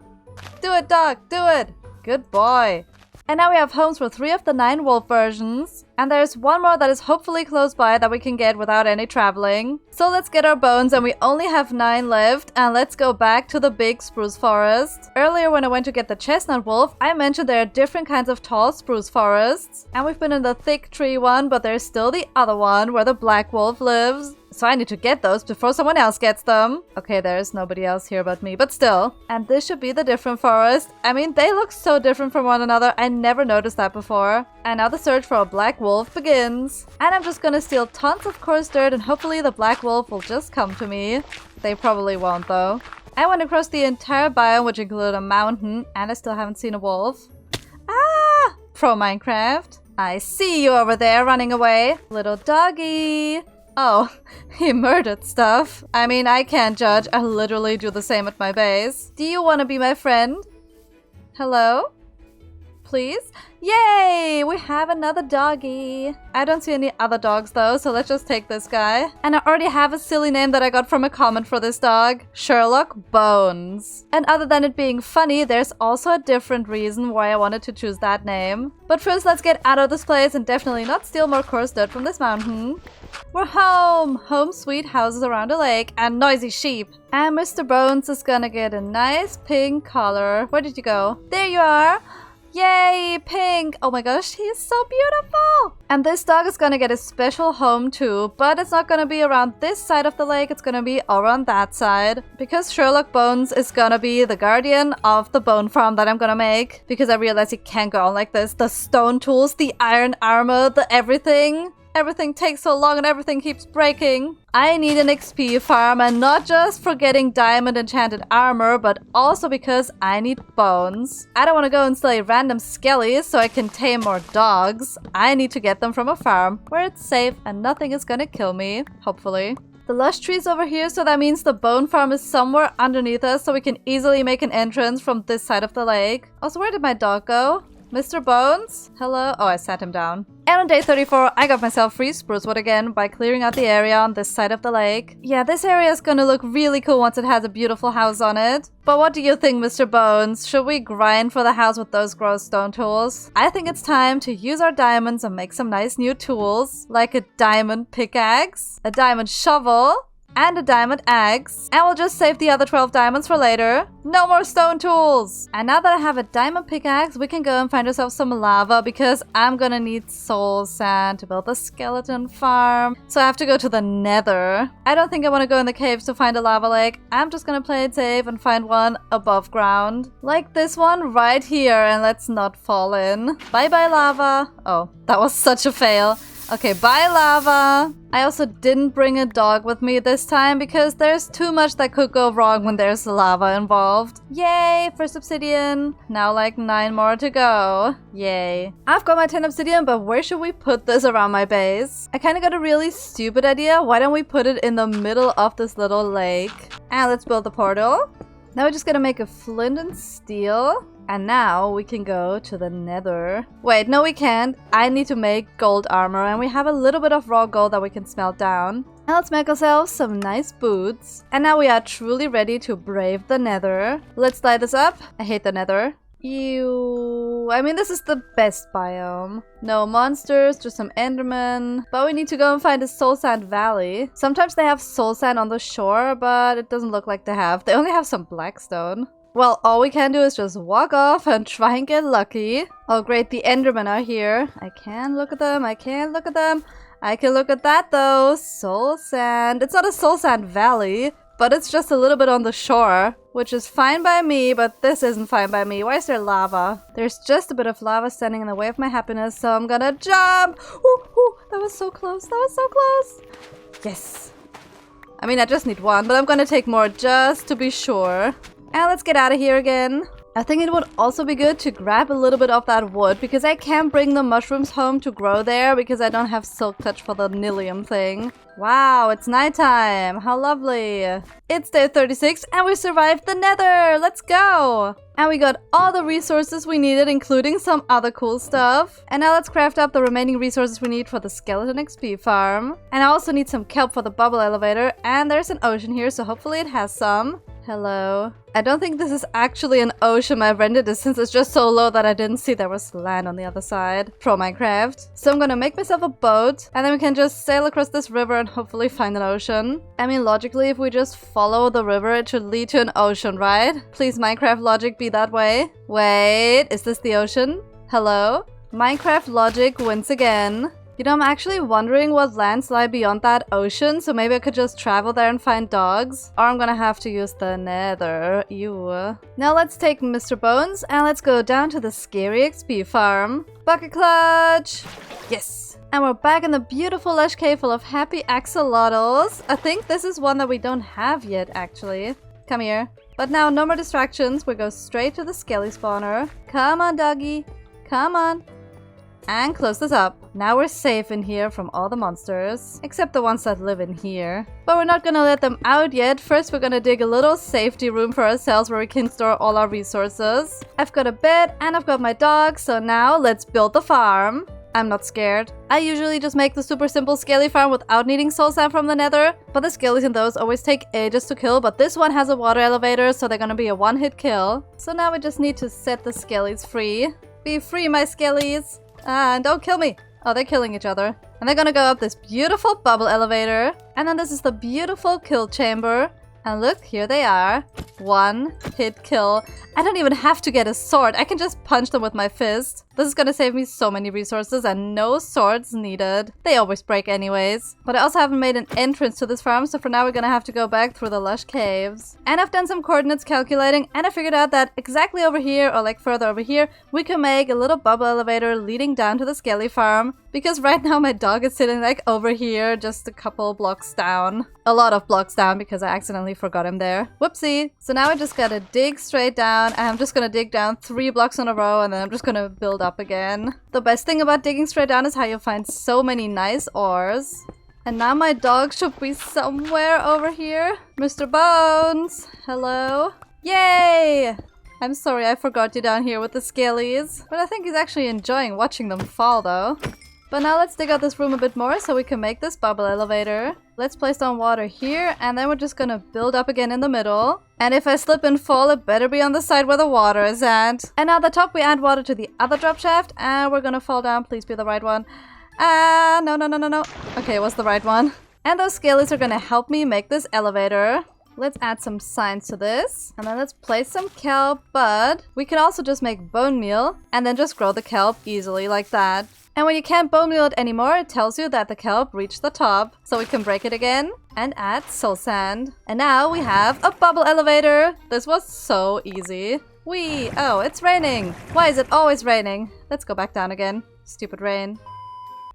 Do it, dog! Do it! Good boy! And now we have homes for 3 of the 9 wolf versions. And there's 1 more that is hopefully close by that we can get without any traveling. So let's get our bones, and we only have 9 left. And let's go back to the big spruce forest. Earlier when I went to get the chestnut wolf, I mentioned there are different kinds of tall spruce forests. And we've been in the thick tree one, but there's still the other one where the black wolf lives. So I need to get those before someone else gets them. Okay, there's nobody else here but me, but still. And this should be the different forest. I mean, they look so different from one another. I never noticed that before. And now the search for a black wolf begins. And I'm just gonna steal tons of coarse dirt and hopefully the black wolf will just come to me. They probably won't though. I went across the entire biome, which included a mountain, and I still haven't seen a wolf. Ah! Pro Minecraft. I see you over there running away. Little doggy. Oh, he murdered stuff. I mean, I can't judge. I literally do the same at my base. Do you want to be my friend? Hello? Please? Yay! We have another doggy. I don't see any other dogs though, so let's just take this guy. And I already have a silly name that I got from a comment for this dog. Sherlock Bones. And other than it being funny, there's also a different reason why I wanted to choose that name. But first, let's get out of this place and definitely not steal more coarse dirt from this mountain. We're home! Home sweet houses around a lake and noisy sheep. And Mr. Bones is gonna get a nice pink collar. Where did you go? There you are! Yay, pink! Oh my gosh, he's so beautiful! And this dog is gonna get a special home too, but it's not gonna be around this side of the lake, it's gonna be around that side. Because Sherlock Bones is gonna be the guardian of the bone farm that I'm gonna make. Because I realized you can't go on like this. The stone tools, the iron armor, the everything. Everything takes so long and everything keeps breaking. I need an XP farm, and not just for getting diamond enchanted armor, but also because I need bones. I don't want to go and slay random skellies so I can tame more dogs. I need to get them from a farm where it's safe and nothing is gonna kill me, hopefully. The lush tree's over here, so that means the bone farm is somewhere underneath us, so we can easily make an entrance from this side of the lake. Also, where did my dog go? Mr. Bones? Hello? Oh, I sat him down. And on day 34, I got myself free spruce wood again by clearing out the area on this side of the lake. Yeah, this area is gonna look really cool once it has a beautiful house on it. But what do you think, Mr. Bones? Should we grind for the house with those gross stone tools? I think it's time to use our diamonds and make some nice new tools, like a diamond pickaxe, a diamond shovel, and a diamond axe. And we'll just save the other 12 diamonds for later. No more stone tools! And now that I have a diamond pickaxe, we can go and find ourselves some lava because I'm gonna need soul sand to build the skeleton farm. So I have to go to the nether. I don't think I want to go in the caves to find a lava lake. I'm just gonna play it safe and find one above ground. Like this one right here, and let's not fall in. Bye bye lava. Oh, that was such a fail. Okay, bye lava! I also didn't bring a dog with me this time because there's too much that could go wrong when there's lava involved. Yay, first obsidian! Now like 9 more to go. Yay. I've got my 10 obsidian, but where should we put this around my base? I kinda got a really stupid idea. Why don't we put it in the middle of this little lake? And let's build the portal. Now we're just gonna make a flint and steel. And now we can go to the nether. Wait, no we can't. I need to make gold armor, and we have a little bit of raw gold that we can smelt down. Now let's make ourselves some nice boots. And now we are truly ready to brave the nether. Let's light this up. I hate the nether. Ew. I mean, this is the best biome. No monsters, just some endermen. But we need to go and find a soul sand valley. Sometimes they have soul sand on the shore, but it doesn't look like they have. They only have some blackstone. Well, all we can do is just walk off and try and get lucky. Oh great, the endermen are here. I can look at them, I can look at them. I can look at that though. Soul sand. It's not a soul sand valley, but it's just a little bit on the shore. which is fine by me, but this isn't fine by me. Why is there lava? There's just a bit of lava standing in the way of my happiness, so I'm gonna jump. Ooh, ooh, that was so close. That was so close. Yes. I mean, I just need one, but I'm gonna take more just to be sure. And let's get out of here again. I think it would also be good to grab a little bit of that wood because I can't bring the mushrooms home to grow there because I don't have silk touch for the nilium thing. Wow, it's nighttime. How lovely. It's day 36 and we survived the nether. Let's go. And we got all the resources we needed, including some other cool stuff. And now let's craft up the remaining resources we need for the skeleton XP farm. And I also need some kelp for the bubble elevator. And there's an ocean here, so hopefully it has some. Hello. I don't think this is actually an ocean. My render distance is just so low that I didn't see there was land on the other side. Pro Minecraft. So I'm gonna make myself a boat and then we can just sail across this river and hopefully find an ocean. I mean, logically, if we just follow the river, it should lead to an ocean, right? Please, Minecraft logic, be that way. Wait, is this the ocean? Hello? Minecraft logic wins again. You know, I'm actually wondering what lands lie beyond that ocean, so maybe I could just travel there and find dogs. Or I'm gonna have to use the nether. Ew. Now let's take Mr. Bones and let's go down to the scary XP farm. Bucket clutch! Yes! And we're back in the beautiful lush cave full of happy axolotls. I think this is one that we don't have yet, actually. Come here. But now, no more distractions. We go straight to the skelly spawner. Come on, doggy. Come on. And close this up. Now we're safe in here from all the monsters. Except the ones that live in here. But we're not gonna let them out yet. First we're gonna dig a little safety room for ourselves where we can store all our resources. I've got a bed and I've got my dog, so now let's build the farm. I'm not scared. I usually just make the super simple scaly farm without needing soul sand from the nether. But the scalies in those always take ages to kill. But this one has a water elevator, so they're gonna be a one-hit kill. So now we just need to set the scalies free. Be free, my scalies! And don't kill me! Oh, they're killing each other. And they're gonna go up this beautiful bubble elevator. And then this is the beautiful kill chamber. And look, here they are. One hit kill. I don't even have to get a sword. I can just punch them with my fist. This is gonna save me so many resources and no swords needed. They always break anyways. But I also haven't made an entrance to this farm, so for now we're gonna have to go back through the lush caves. And I've done some coordinates calculating and I figured out that exactly over here, or like further over here, we can make a little bubble elevator leading down to the skelly farm. Because right now my dog is sitting like over here, just a couple blocks down. A lot of blocks down because I accidentally forgot him there. Whoopsie. So now I just gotta dig straight down and I'm just gonna dig down 3 blocks in a row and then I'm just gonna build up again. The best thing about digging straight down is how you find so many nice ores. And now my dog should be somewhere over here. Mr. Bones! Hello? Yay! I'm sorry I forgot you down here with the scalies. But I think he's actually enjoying watching them fall though. But now let's dig out this room a bit more so we can make this bubble elevator. Let's place down water here and then we're just gonna build up again in the middle. And if I slip and fall, it better be on the side where the water is at. And now at the top we add water to the other drop shaft and we're gonna fall down. Please be the right one. No. Okay, it was the right one. And those scalies are gonna help me make this elevator. Let's add some signs to this. And then let's place some kelp, but we can also just make bone meal and then just grow the kelp easily like that. And when you can't bone meal it anymore, it tells you that the kelp reached the top. So we can break it again and add soul sand. And now we have a bubble elevator. This was so easy. Whee! Oh, it's raining. Why is it always raining? Let's go back down again. Stupid rain.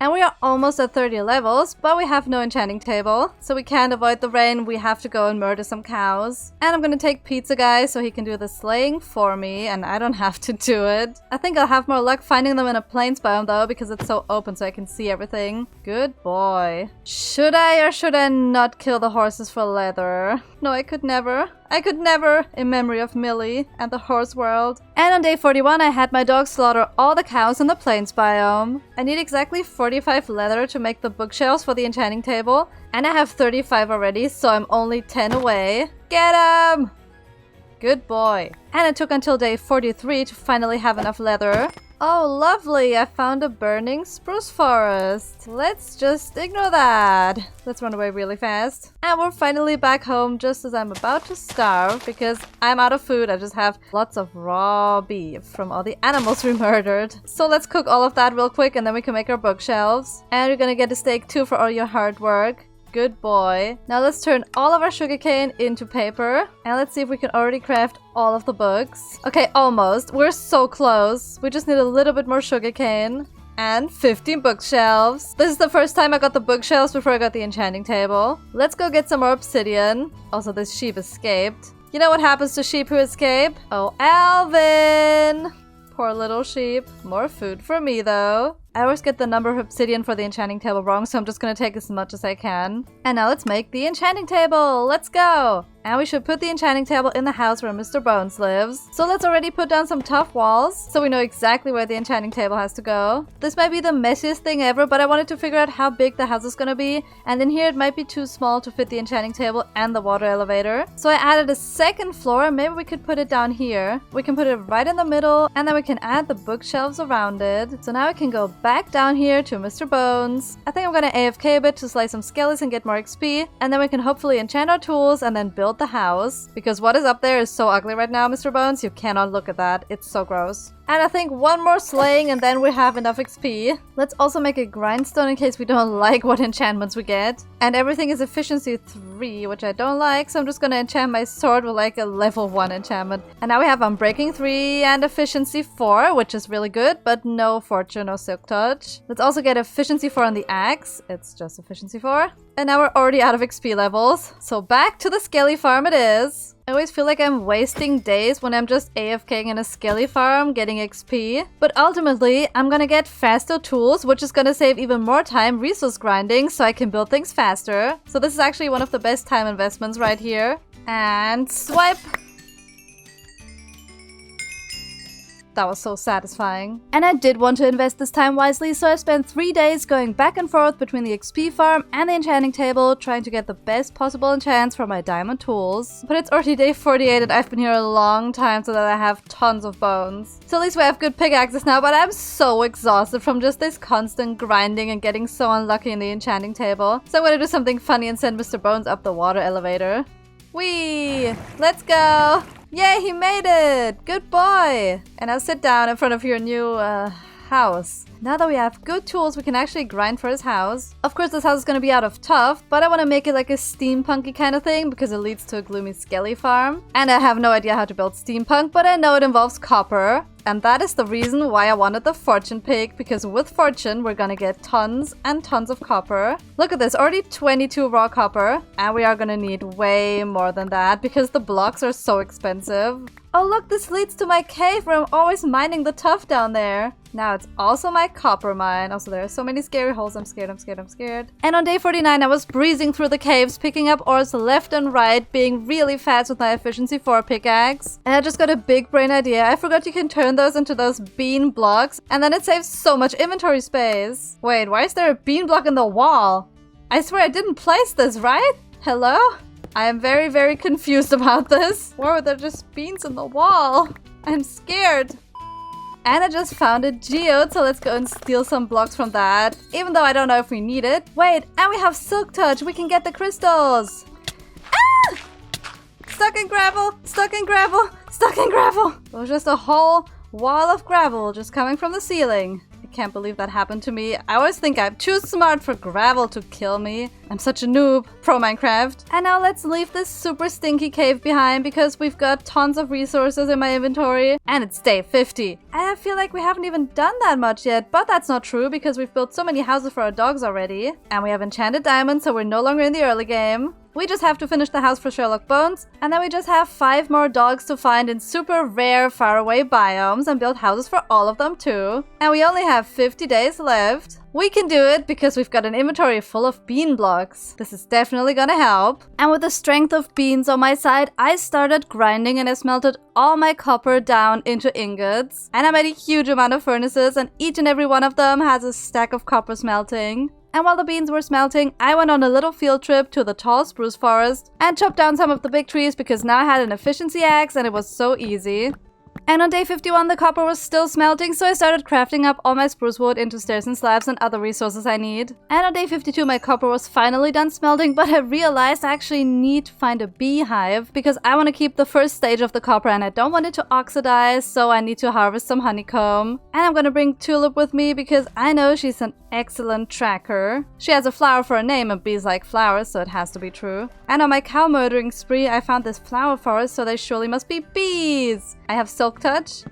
And we are almost at 30 levels, but we have no enchanting table. So we can't avoid the rain, we have to go and murder some cows. And I'm gonna take Pizza Guy so he can do the slaying for me and I don't have to do it. I think I'll have more luck finding them in a plains biome though, because it's so open so I can see everything. Good boy. Should I or should I not kill the horses for leather? No, I could never. I could never, in memory of Millie and the horse world. And on day 41 I had my dog slaughter all the cows in the plains biome. I need exactly 45 leather to make the bookshelves for the enchanting table. And I have 35 already, so I'm only 10 away. Get him! Good boy. And it took until day 43 to finally have enough leather. Oh, lovely! I found a burning spruce forest. Let's just ignore that. Let's run away really fast. And we're finally back home just as I'm about to starve because I'm out of food. I just have lots of raw beef from all the animals we murdered. So let's cook all of that real quick and then we can make our bookshelves. And you're gonna get a steak too for all your hard work. Good boy. Now let's turn all of our sugarcane into paper. And let's see if we can already craft all of the books. Okay, almost. We're so close. We just need a little bit more sugarcane. And 15 bookshelves. This is the first time I got the bookshelves before I got the enchanting table. Let's go get some more obsidian. Also, this sheep escaped. You know what happens to sheep who escape? Oh, Alvin! Poor little sheep. More food for me, though. I always get the number of obsidian for the enchanting table wrong, so I'm just gonna take as much as I can. And now let's make the enchanting table! Let's go! And we should put the enchanting table in the house where Mr. Bones lives. So let's already put down some tough walls, so we know exactly where the enchanting table has to go. This might be the messiest thing ever, but I wanted to figure out how big the house is gonna be. And in here it might be too small to fit the enchanting table and the water elevator. So I added a second floor, maybe we could put it down here. We can put it right in the middle, and then we can add the bookshelves around it. So now we can go back down here to Mr. Bones. I think I'm gonna AFK a bit to slay some skellies and get more XP. And then we can hopefully enchant our tools and then build the house, because what is up there is so ugly right now, Mr. Bones. You cannot look at that. It's so gross. And I think one more slaying and then we have enough XP. Let's also make a grindstone in case we don't like what enchantments we get. And everything is efficiency 3, which I don't like, so I'm just gonna enchant my sword with like a level 1 enchantment. And now we have unbreaking 3 and efficiency 4, which is really good, but no fortune or silk touch. Let's also get efficiency 4 on the axe. It's just efficiency 4. And now we're already out of XP levels. So back to the skelly farm it is. I always feel like I'm wasting days when I'm just AFKing in a skelly farm getting XP. But ultimately, I'm gonna get faster tools, which is gonna save even more time resource grinding so I can build things faster. So this is actually one of the best time investments right here. And swipe! That was so satisfying. And I did want to invest this time wisely, so I spent 3 days going back and forth between the XP farm and the enchanting table, trying to get the best possible enchants for my diamond tools. But it's already day 48 and I've been here a long time so that I have tons of bones. So at least we have good pickaxes now, but I'm so exhausted from just this constant grinding and getting so unlucky in the enchanting table. So I'm gonna do something funny and send Mr. Bones up the water elevator. Whee! Let's go! Yay, he made it! Good boy! And now sit down in front of your new, house. Now that we have good tools, we can actually grind for his house. Of course, this house is gonna be out of tuff, but I want to make it like a steampunky kind of thing because it leads to a gloomy skelly farm. And I have no idea how to build steampunk, but I know it involves copper. And that is the reason why I wanted the fortune pick, because with fortune, we're gonna get tons and tons of copper. Look at this, already 22 raw copper. And we are gonna need way more than that because the blocks are so expensive. Oh look, this leads to my cave where I'm always mining the tuff down there. Now it's also my copper mine. Also, there are so many scary holes. I'm scared, I'm scared, I'm scared. And on day 49, I was breezing through the caves, picking up ores left and right, being really fast with my efficiency 4 pickaxe. And I just got a big brain idea. I forgot you can turn those into those bean blocks, and then it saves so much inventory space. Wait, why is there a bean block in the wall? I swear I didn't place this, right? Hello? I am very, very confused about this. Why were there just beans in the wall? I'm scared. And I just found a geode, so let's go and steal some blocks from that. Even though I don't know if we need it. Wait, and we have silk touch. We can get the crystals. Ah! Stuck in gravel, stuck in gravel, stuck in gravel. It was just a whole wall of gravel just coming from the ceiling. I can't believe that happened to me. I always think I'm too smart for gravel to kill me. I'm such a noob. Pro Minecraft. And now let's leave this super stinky cave behind because we've got tons of resources in my inventory. And it's day 50. And I feel like we haven't even done that much yet. But that's not true because we've built so many houses for our dogs already. And we have enchanted diamonds, so we're no longer in the early game. We just have to finish the house for Sherlock Bones, and then we just have 5 more dogs to find in super rare faraway biomes and build houses for all of them too. And we only have 50 days left. We can do it because we've got an inventory full of bean blocks. This is definitely gonna help. And with the strength of beans on my side, I started grinding and I smelted all my copper down into ingots. And I made a huge amount of furnaces, and each and every one of them has a stack of copper smelting. And while the beans were smelting, I went on a little field trip to the tall spruce forest and chopped down some of the big trees because now I had an efficiency axe and it was so easy. And on day 51, the copper was still smelting, so I started crafting up all my spruce wood into stairs and slabs and other resources I need. And on day 52, my copper was finally done smelting, but I realized I actually need to find a beehive because I want to keep the first stage of the copper and I don't want it to oxidize, so I need to harvest some honeycomb. And I'm gonna bring Tulip with me because I know she's an excellent tracker. She has a flower for a name and bees like flowers, so it has to be true. And on my cow murdering spree, I found this flower forest, so they surely must be bees. I have silk touch.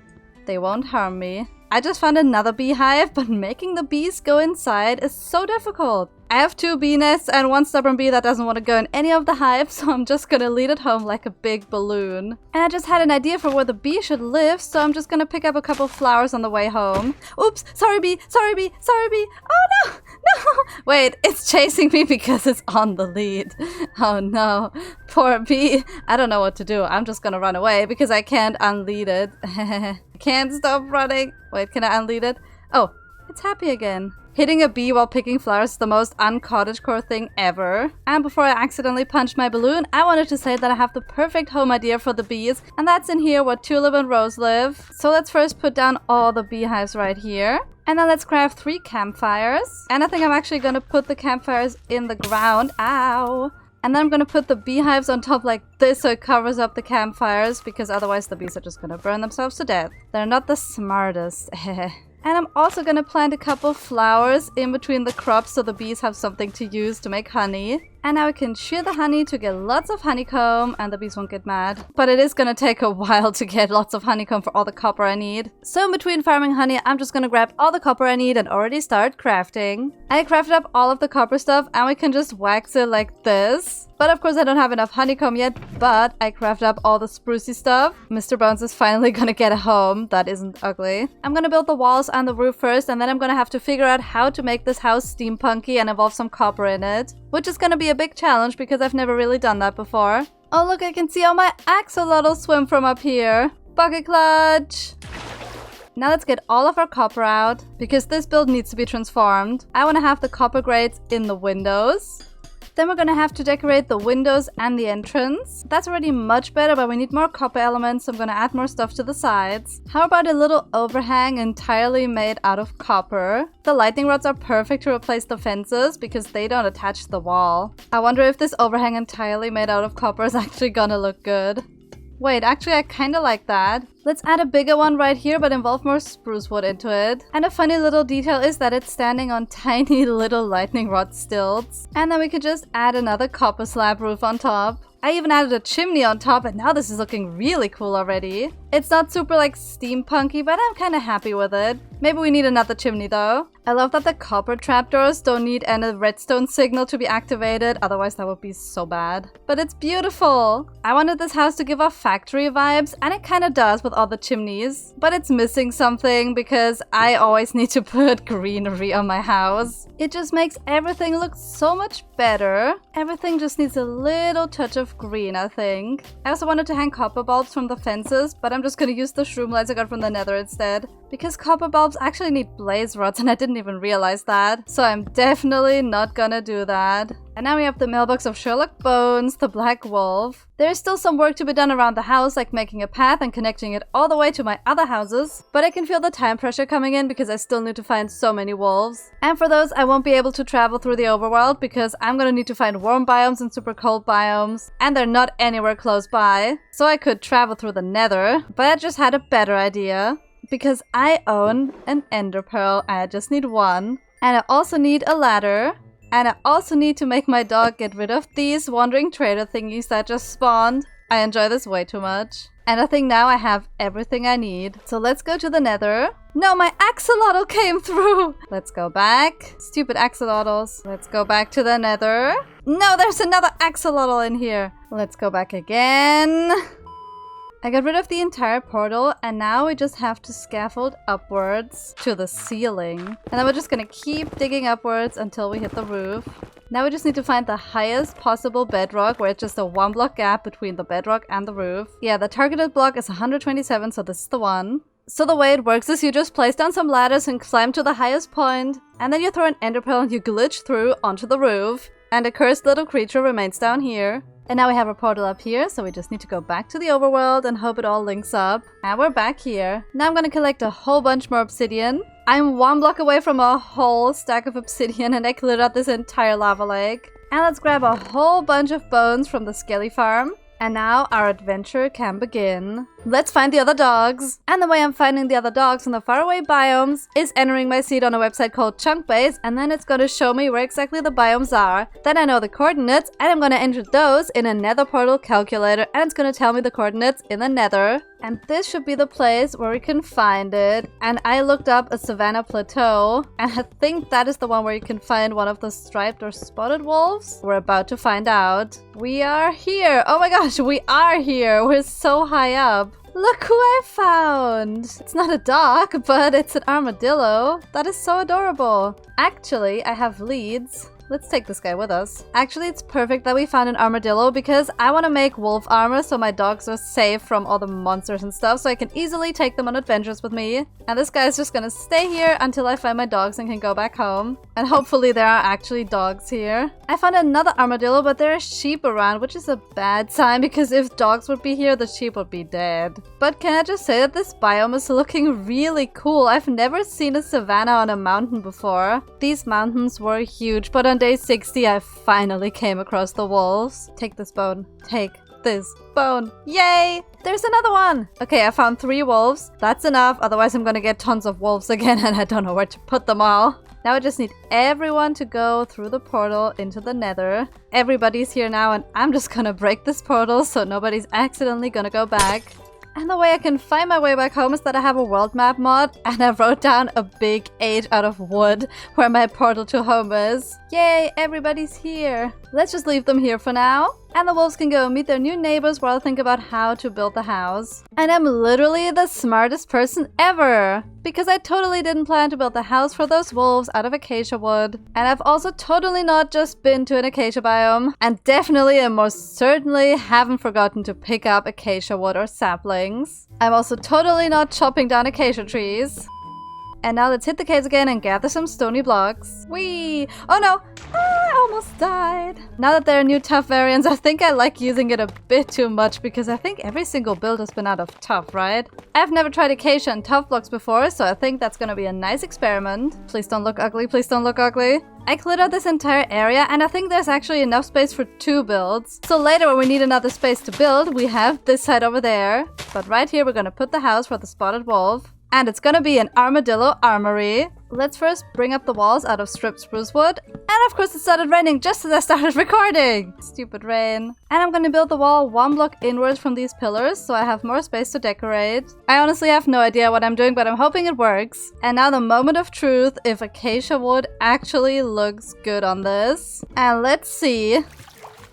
They won't harm me. I just found another beehive, but making the bees go inside is so difficult. I have 2 bee nests and 1 stubborn bee that doesn't want to go in any of the hives, so I'm just gonna lead it home like a big balloon. And I just had an idea for where the bee should live, so I'm just gonna pick up a couple flowers on the way home. Oops! Sorry bee! Sorry bee! Sorry bee! Oh no! No! Wait, it's chasing me because it's on the lead. Oh no. Poor bee. I don't know what to do. I'm just gonna run away because I can't unlead it. I can't stop running. Wait, can I unlead it? Oh, it's happy again. Hitting a bee while picking flowers is the most un-cottagecore thing ever. And before I accidentally punched my balloon, I wanted to say that I have the perfect home idea for the bees, and that's in here where Tulip and Rose live. So let's first put down all the beehives right here. And then let's craft 3 campfires. And I think I'm actually gonna put the campfires in the ground. Ow! And then I'm gonna put the beehives on top like this so it covers up the campfires, because otherwise the bees are just gonna burn themselves to death. They're not the smartest. And I'm also gonna plant a couple flowers in between the crops so the bees have something to use to make honey. And now we can shear the honey to get lots of honeycomb and the bees won't get mad. But it is gonna take a while to get lots of honeycomb for all the copper I need. So in between farming honey, I'm just gonna grab all the copper I need and already start crafting. I crafted up all of the copper stuff and we can just wax it like this. But of course I don't have enough honeycomb yet, but I crafted up all the sprucey stuff. Mr. Bones is finally gonna get a home. That isn't ugly. I'm gonna build the walls and the roof first, and then I'm gonna have to figure out how to make this house steampunky and involve some copper in it. Which is gonna be a big challenge because I've never really done that before. Oh look, I can see all my axolotls swim from up here. Bucket clutch! Now let's get all of our copper out, because this build needs to be transformed. I want to have the copper grates in the windows. Then we're gonna have to decorate the windows and the entrance. That's already much better, but we need more copper elements, so I'm gonna add more stuff to the sides. How about a little overhang entirely made out of copper? The lightning rods are perfect to replace the fences because they don't attach to the wall. I wonder if this overhang entirely made out of copper is actually gonna look good. Wait, actually I kinda like that. Let's add a bigger one right here, but involve more spruce wood into it. And a funny little detail is that it's standing on tiny little lightning rod stilts. And then we could just add another copper slab roof on top. I even added a chimney on top, and now this is looking really cool already. It's not super like steampunky, but I'm kinda happy with it. Maybe we need another chimney though. I love that the copper trapdoors don't need any redstone signal to be activated, otherwise that would be so bad. But it's beautiful! I wanted this house to give off factory vibes, and it kinda does with all the chimneys. But it's missing something because I always need to put greenery on my house. It just makes everything look so much better. Everything just needs a little touch of green, I think. I also wanted to hang copper bulbs from the fences, but I'm just gonna use the shroom lights I got from the nether instead. Because copper bulbs actually need blaze rods, and I didn't even realize that. So I'm definitely not gonna do that. And now we have the mailbox of Sherlock Bones, the black wolf. There is still some work to be done around the house, like making a path and connecting it all the way to my other houses. But I can feel the time pressure coming in because I still need to find so many wolves. And for those, I won't be able to travel through the overworld because I'm gonna need to find warm biomes and super cold biomes. And they're not anywhere close by. So I could travel through the nether, but I just had a better idea. Because I own an ender pearl, I just need one. And I also need a ladder. And I also need to make my dog get rid of these wandering trader thingies that just spawned. I enjoy this way too much. And I think now I have everything I need. So let's go to the nether. No, my axolotl came through! Let's go back. Stupid axolotls. Let's go back to the nether. No, there's another axolotl in here. Let's go back again. I got rid of the entire portal, and now we just have to scaffold upwards to the ceiling. And then we're just gonna keep digging upwards until we hit the roof. Now we just need to find the highest possible bedrock, where it's just a 1 block gap between the bedrock and the roof. Yeah, the targeted block is 127, so this is the one. So the way it works is you just place down some ladders and climb to the highest point, and then you throw an ender pearl and you glitch through onto the roof. And a cursed little creature remains down here. And now we have a portal up here, so we just need to go back to the overworld and hope it all links up. And we're back here. Now I'm gonna collect a whole bunch more obsidian. I'm 1 block away from a whole stack of obsidian and I cleared out this entire lava lake. And let's grab a whole bunch of bones from the skelly farm. And now our adventure can begin. Let's find the other dogs. And the way I'm finding the other dogs in the faraway biomes is entering my seed on a website called Chunkbase, and then it's going to show me where exactly the biomes are. Then I know the coordinates, and I'm going to enter those in a nether portal calculator, and it's going to tell me the coordinates in the nether. And this should be the place where we can find it. And I looked up a savanna plateau, and I think that is the one where you can find one of the striped or spotted wolves. We're about to find out. We are here! Oh my gosh, we are here! We're so high up. Look who I found! It's not a dog, but it's an armadillo. That is so adorable. Actually, I have leads. Let's take this guy with us. Actually, it's perfect that we found an armadillo because I want to make wolf armor so my dogs are safe from all the monsters and stuff, so I can easily take them on adventures with me. And this guy is just gonna stay here until I find my dogs and can go back home. And hopefully there are actually dogs here. I found another armadillo, but there are sheep around, which is a bad sign because if dogs would be here, the sheep would be dead. But can I just say that this biome is looking really cool. I've never seen a savanna on a mountain before. These mountains were huge, but on day 60, I finally came across the wolves. Take this bone. Take this bone. Yay! There's another one! Okay, I found 3 wolves. That's enough, otherwise I'm gonna get tons of wolves again and I don't know where to put them all. Now I just need everyone to go through the portal into the nether. Everybody's here now and I'm just gonna break this portal so nobody's accidentally gonna go back. And the way I can find my way back home is that I have a world map mod and I wrote down a big H out of wood where my portal to home is. Yay, everybody's here. Let's just leave them here for now. And the wolves can go meet their new neighbors while I think about how to build the house. And I'm literally the smartest person ever! Because I totally didn't plan to build the house for those wolves out of acacia wood. And I've also totally not just been to an acacia biome. And definitely and most certainly haven't forgotten to pick up acacia wood or saplings. I'm also totally not chopping down acacia trees. And now let's hit the caves again and gather some stony blocks. Whee! Oh no! I almost died. Now that there are new tough variants, I think I like using it a bit too much because I think every single build has been out of tough, right? I've never tried acacia and tough blocks before, so I think that's gonna be a nice experiment. Please don't look ugly, please don't look ugly. I cleared out this entire area and I think there's actually enough space for 2 builds. So later when we need another space to build, we have this side over there. But right here we're gonna put the house for the spotted wolf. And it's gonna be an armadillo armory. Let's first bring up the walls out of stripped spruce wood. And of course it started raining just as I started recording. Stupid rain. And I'm gonna build the wall 1 block inwards from these pillars so I have more space to decorate. I honestly have no idea what I'm doing, but I'm hoping it works. And now the moment of truth, if acacia wood actually looks good on this. And let's see.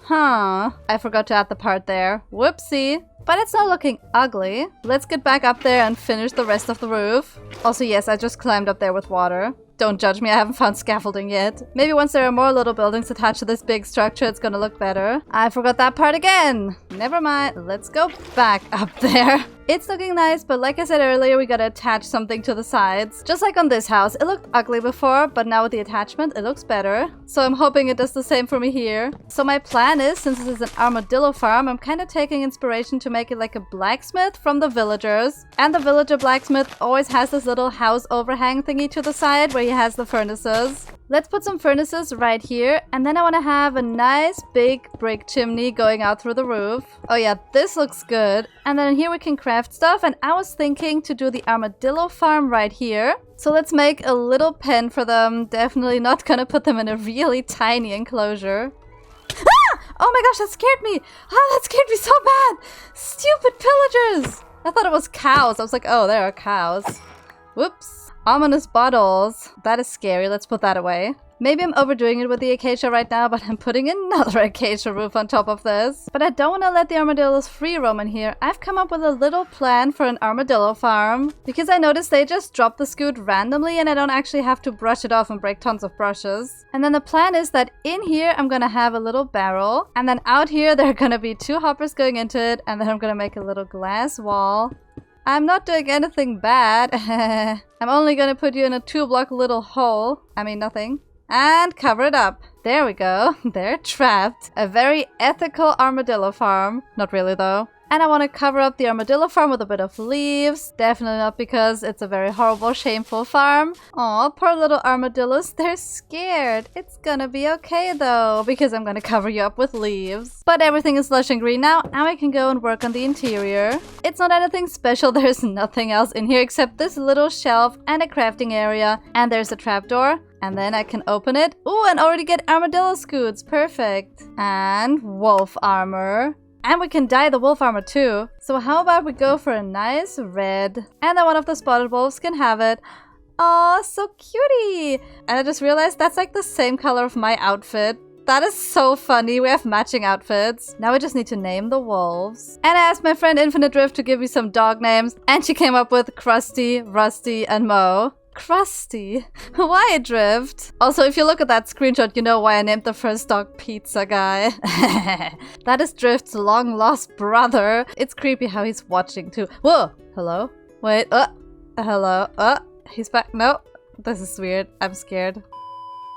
I forgot to add the part there. Whoopsie. But it's not looking ugly. Let's get back up there and finish the rest of the roof. Also, yes, I just climbed up there with water. Don't judge me, I haven't found scaffolding yet. Maybe once there are more little buildings attached to this big structure, it's gonna look better. I forgot that part again. Never mind, let's go back up there. It's looking nice, but like I said earlier, we gotta attach something to the sides. Just like on this house, it looked ugly before, but now with the attachment, it looks better. So I'm hoping it does the same for me here. So my plan is, since this is an armadillo farm, I'm kind of taking inspiration to make it like a blacksmith from the villagers. And the villager blacksmith always has this little house overhang thingy to the side where he has the furnaces. Let's put some furnaces right here, and then I want to have a nice big brick chimney going out through the roof. Oh yeah, this looks good. And then here we can craft stuff, and I was thinking to do the armadillo farm right here. So let's make a little pen for them. Definitely not gonna put them in a really tiny enclosure. Ah! Oh my gosh, that scared me! Ah, that scared me so bad! Stupid pillagers! I thought it was cows. I was like, oh, there are cows. Whoops. Ominous bottles. That is scary. Let's put that away. Maybe I'm overdoing it with the acacia right now, but I'm putting another acacia roof on top of this. But I don't want to let the armadillos free roam in here. I've come up with a little plan for an armadillo farm. Because I noticed they just drop the scoot randomly and I don't actually have to brush it off and break tons of brushes. And then the plan is that in here I'm gonna have a little barrel. And then out here there are gonna be 2 hoppers going into it. And then I'm gonna make a little glass wall. I'm not doing anything bad. I'm only gonna put you in a 2-block little hole. I mean, nothing. And cover it up. There we go. They're trapped. A very ethical armadillo farm. Not really though. And I want to cover up the armadillo farm with a bit of leaves. Definitely not because it's a very horrible, shameful farm. Aw, poor little armadillos. They're scared. It's gonna be okay though, because I'm gonna cover you up with leaves. But everything is lush and green now, and we can go and work on the interior. It's not anything special. There's nothing else in here except this little shelf and a crafting area. And there's a trapdoor. And then I can open it. Ooh, and already get armadillo scoots. Perfect. And wolf armor. And we can dye the wolf armor too. So how about we go for a nice red. And then one of the spotted wolves can have it. Aw, so cutie. And I just realized that's like the same color of my outfit. That is so funny. We have matching outfits. Now we just need to name the wolves. And I asked my friend Infinite Drift to give me some dog names. And she came up with Krusty, Rusty, and Mo. Krusty? Why Drift? Also, if you look at that screenshot, you know why I named the first dog Pizza Guy. That is Drift's long-lost brother. It's creepy how he's watching too. Whoa! Hello? Wait, hello? He's back. No, this is weird. I'm scared.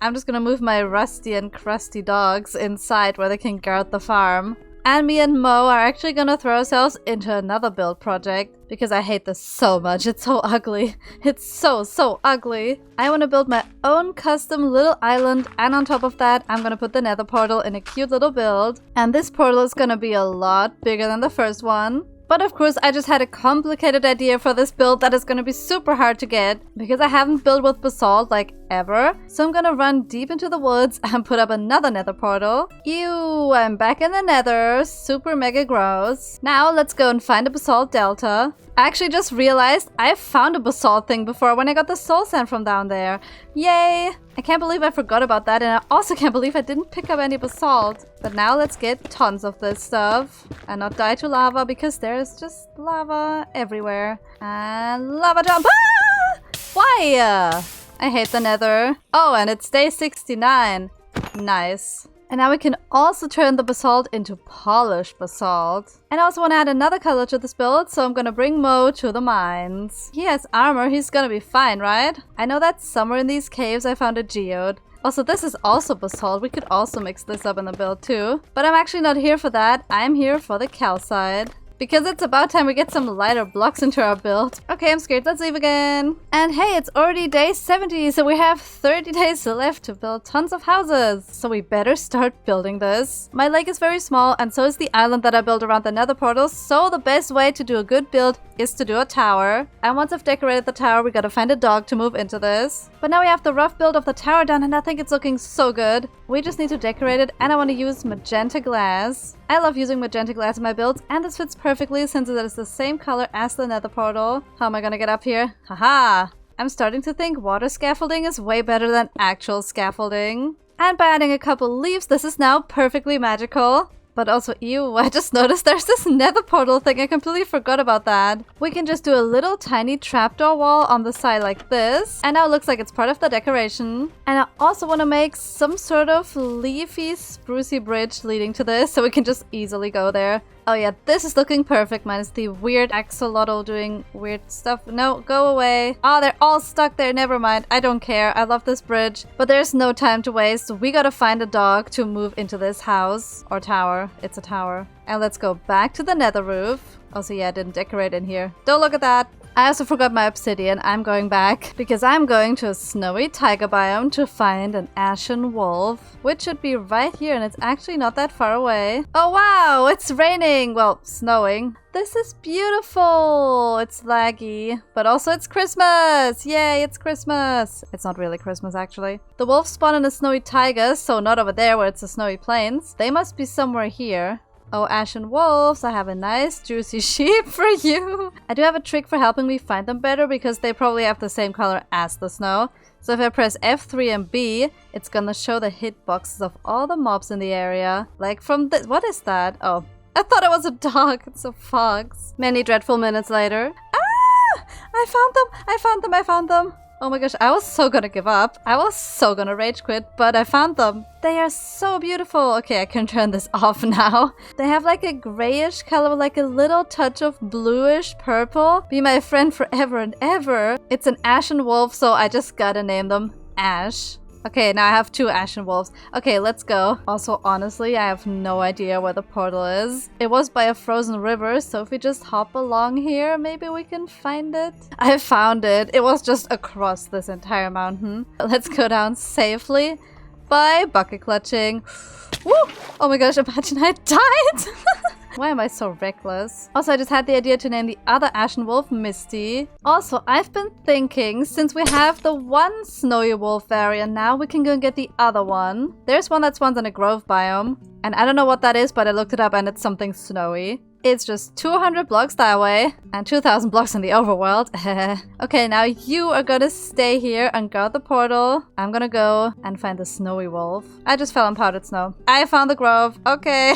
I'm just gonna move my Rusty and Krusty dogs inside where they can guard the farm. And me and Mo are actually gonna throw ourselves into another build project because I hate this so much. It's so ugly. It's so ugly. I want to build my own custom little island, and on top of that, I'm gonna put the nether portal in a cute little build. And this portal is gonna be a lot bigger than the first one. But of course, I just had a complicated idea for this build that is gonna be super hard to get because I haven't built with basalt like ever. So I'm gonna run deep into the woods and put up another nether portal. Ew, I'm back in the nether. Super mega gross. Now let's go and find a basalt delta. I actually just realized I found a basalt thing before when I got the soul sand from down there. Yay! I can't believe I forgot about that, and I also can't believe I didn't pick up any basalt. But now let's get tons of this stuff and not die to lava because there's just lava everywhere. And lava jump! Ah! Why? I hate the nether. Oh, and it's day 69. Nice. And now we can also turn the basalt into polished basalt. And I also want to add another color to this build, so I'm gonna bring Mo to the mines. He has armor, he's gonna be fine, right? I know that somewhere in these caves I found a geode. Also, this is also basalt. We could also mix this up in the build too. But I'm actually not here for that. I'm here for the calcite. Because it's about time we get some lighter blocks into our build. Okay, I'm scared. Let's leave again. And hey, it's already day 70, so we have 30 days left to build tons of houses. So we better start building this. My lake is very small, and so is the island that I built around the nether portal. So the best way to do a good build is to do a tower. And once I've decorated the tower, we gotta find a dog to move into this. But now we have the rough build of the tower done, and I think it's looking so good. We just need to decorate it, and I want to use magenta glass. I love using magenta glass in my builds, and this fits perfectly since it is the same color as the nether portal. How am I gonna get up here? Haha! I'm starting to think water scaffolding is way better than actual scaffolding. And by adding a couple leaves, this is now perfectly magical. But also, ew, I just noticed there's this nether portal thing. I completely forgot about that. We can just do a little tiny trapdoor wall on the side like this. And now it looks like it's part of the decoration. And I also want to make some sort of leafy, sprucey bridge leading to this so we can just easily go there. Oh yeah, this is looking perfect, minus the weird axolotl doing weird stuff. No, go away. Oh, they're all stuck there. Never mind. I don't care. I love this bridge. But there's no time to waste. We gotta find a dog to move into this house. Or tower. It's a tower. And let's go back to the nether roof. Also, yeah, I didn't decorate in here. Don't look at that. I also forgot my obsidian. I'm going back because I'm going to a snowy taiga biome to find an ashen wolf, which should be right here, and it's actually not that far away. Oh wow, it's raining! Well, snowing. This is beautiful! It's laggy, but also it's Christmas! Yay, it's Christmas! It's not really Christmas, actually. The wolves spawn in a snowy taiga, so not over there where it's the snowy plains. They must be somewhere here. Oh, ashen wolves, I have a nice juicy sheep for you. I do have a trick for helping me find them better because they probably have the same color as the snow. So if I press F3 and B, it's gonna show the hitboxes of all the mobs in the area. Like from this, what is that? Oh, I thought it was a dog. It's a fox. Many dreadful minutes later. Ah! I found them! I found them! I found them! Oh my gosh, I was so gonna give up. I was so gonna rage quit, but I found them. They are so beautiful. Okay, I can turn this off now. They have like a grayish color with like a little touch of bluish purple. Be my friend forever and ever. It's an ashen wolf, so I just gotta name them Ash. Okay, now I have 2 ashen wolves. Okay, let's go. Also, honestly, I have no idea where the portal is. It was by a frozen river, so if we just hop along here, maybe we can find it. I found it. It was just across this entire mountain. Let's go down safely by bucket clutching. Woo! Oh my gosh, imagine I died! Why am I so reckless? Also, I just had the idea to name the other ashen wolf Misty. Also, I've been thinking, since we have the one snowy wolf variant now, we can go and get the other one. There's one that spawns in a grove biome. And I don't know what that is, but I looked it up and it's something snowy. It's just 200 blocks that way and 2,000 blocks in the overworld. Okay, now you are gonna stay here and guard the portal. I'm gonna go and find the snowy wolf. I just fell in powdered snow. I found the grove. Okay,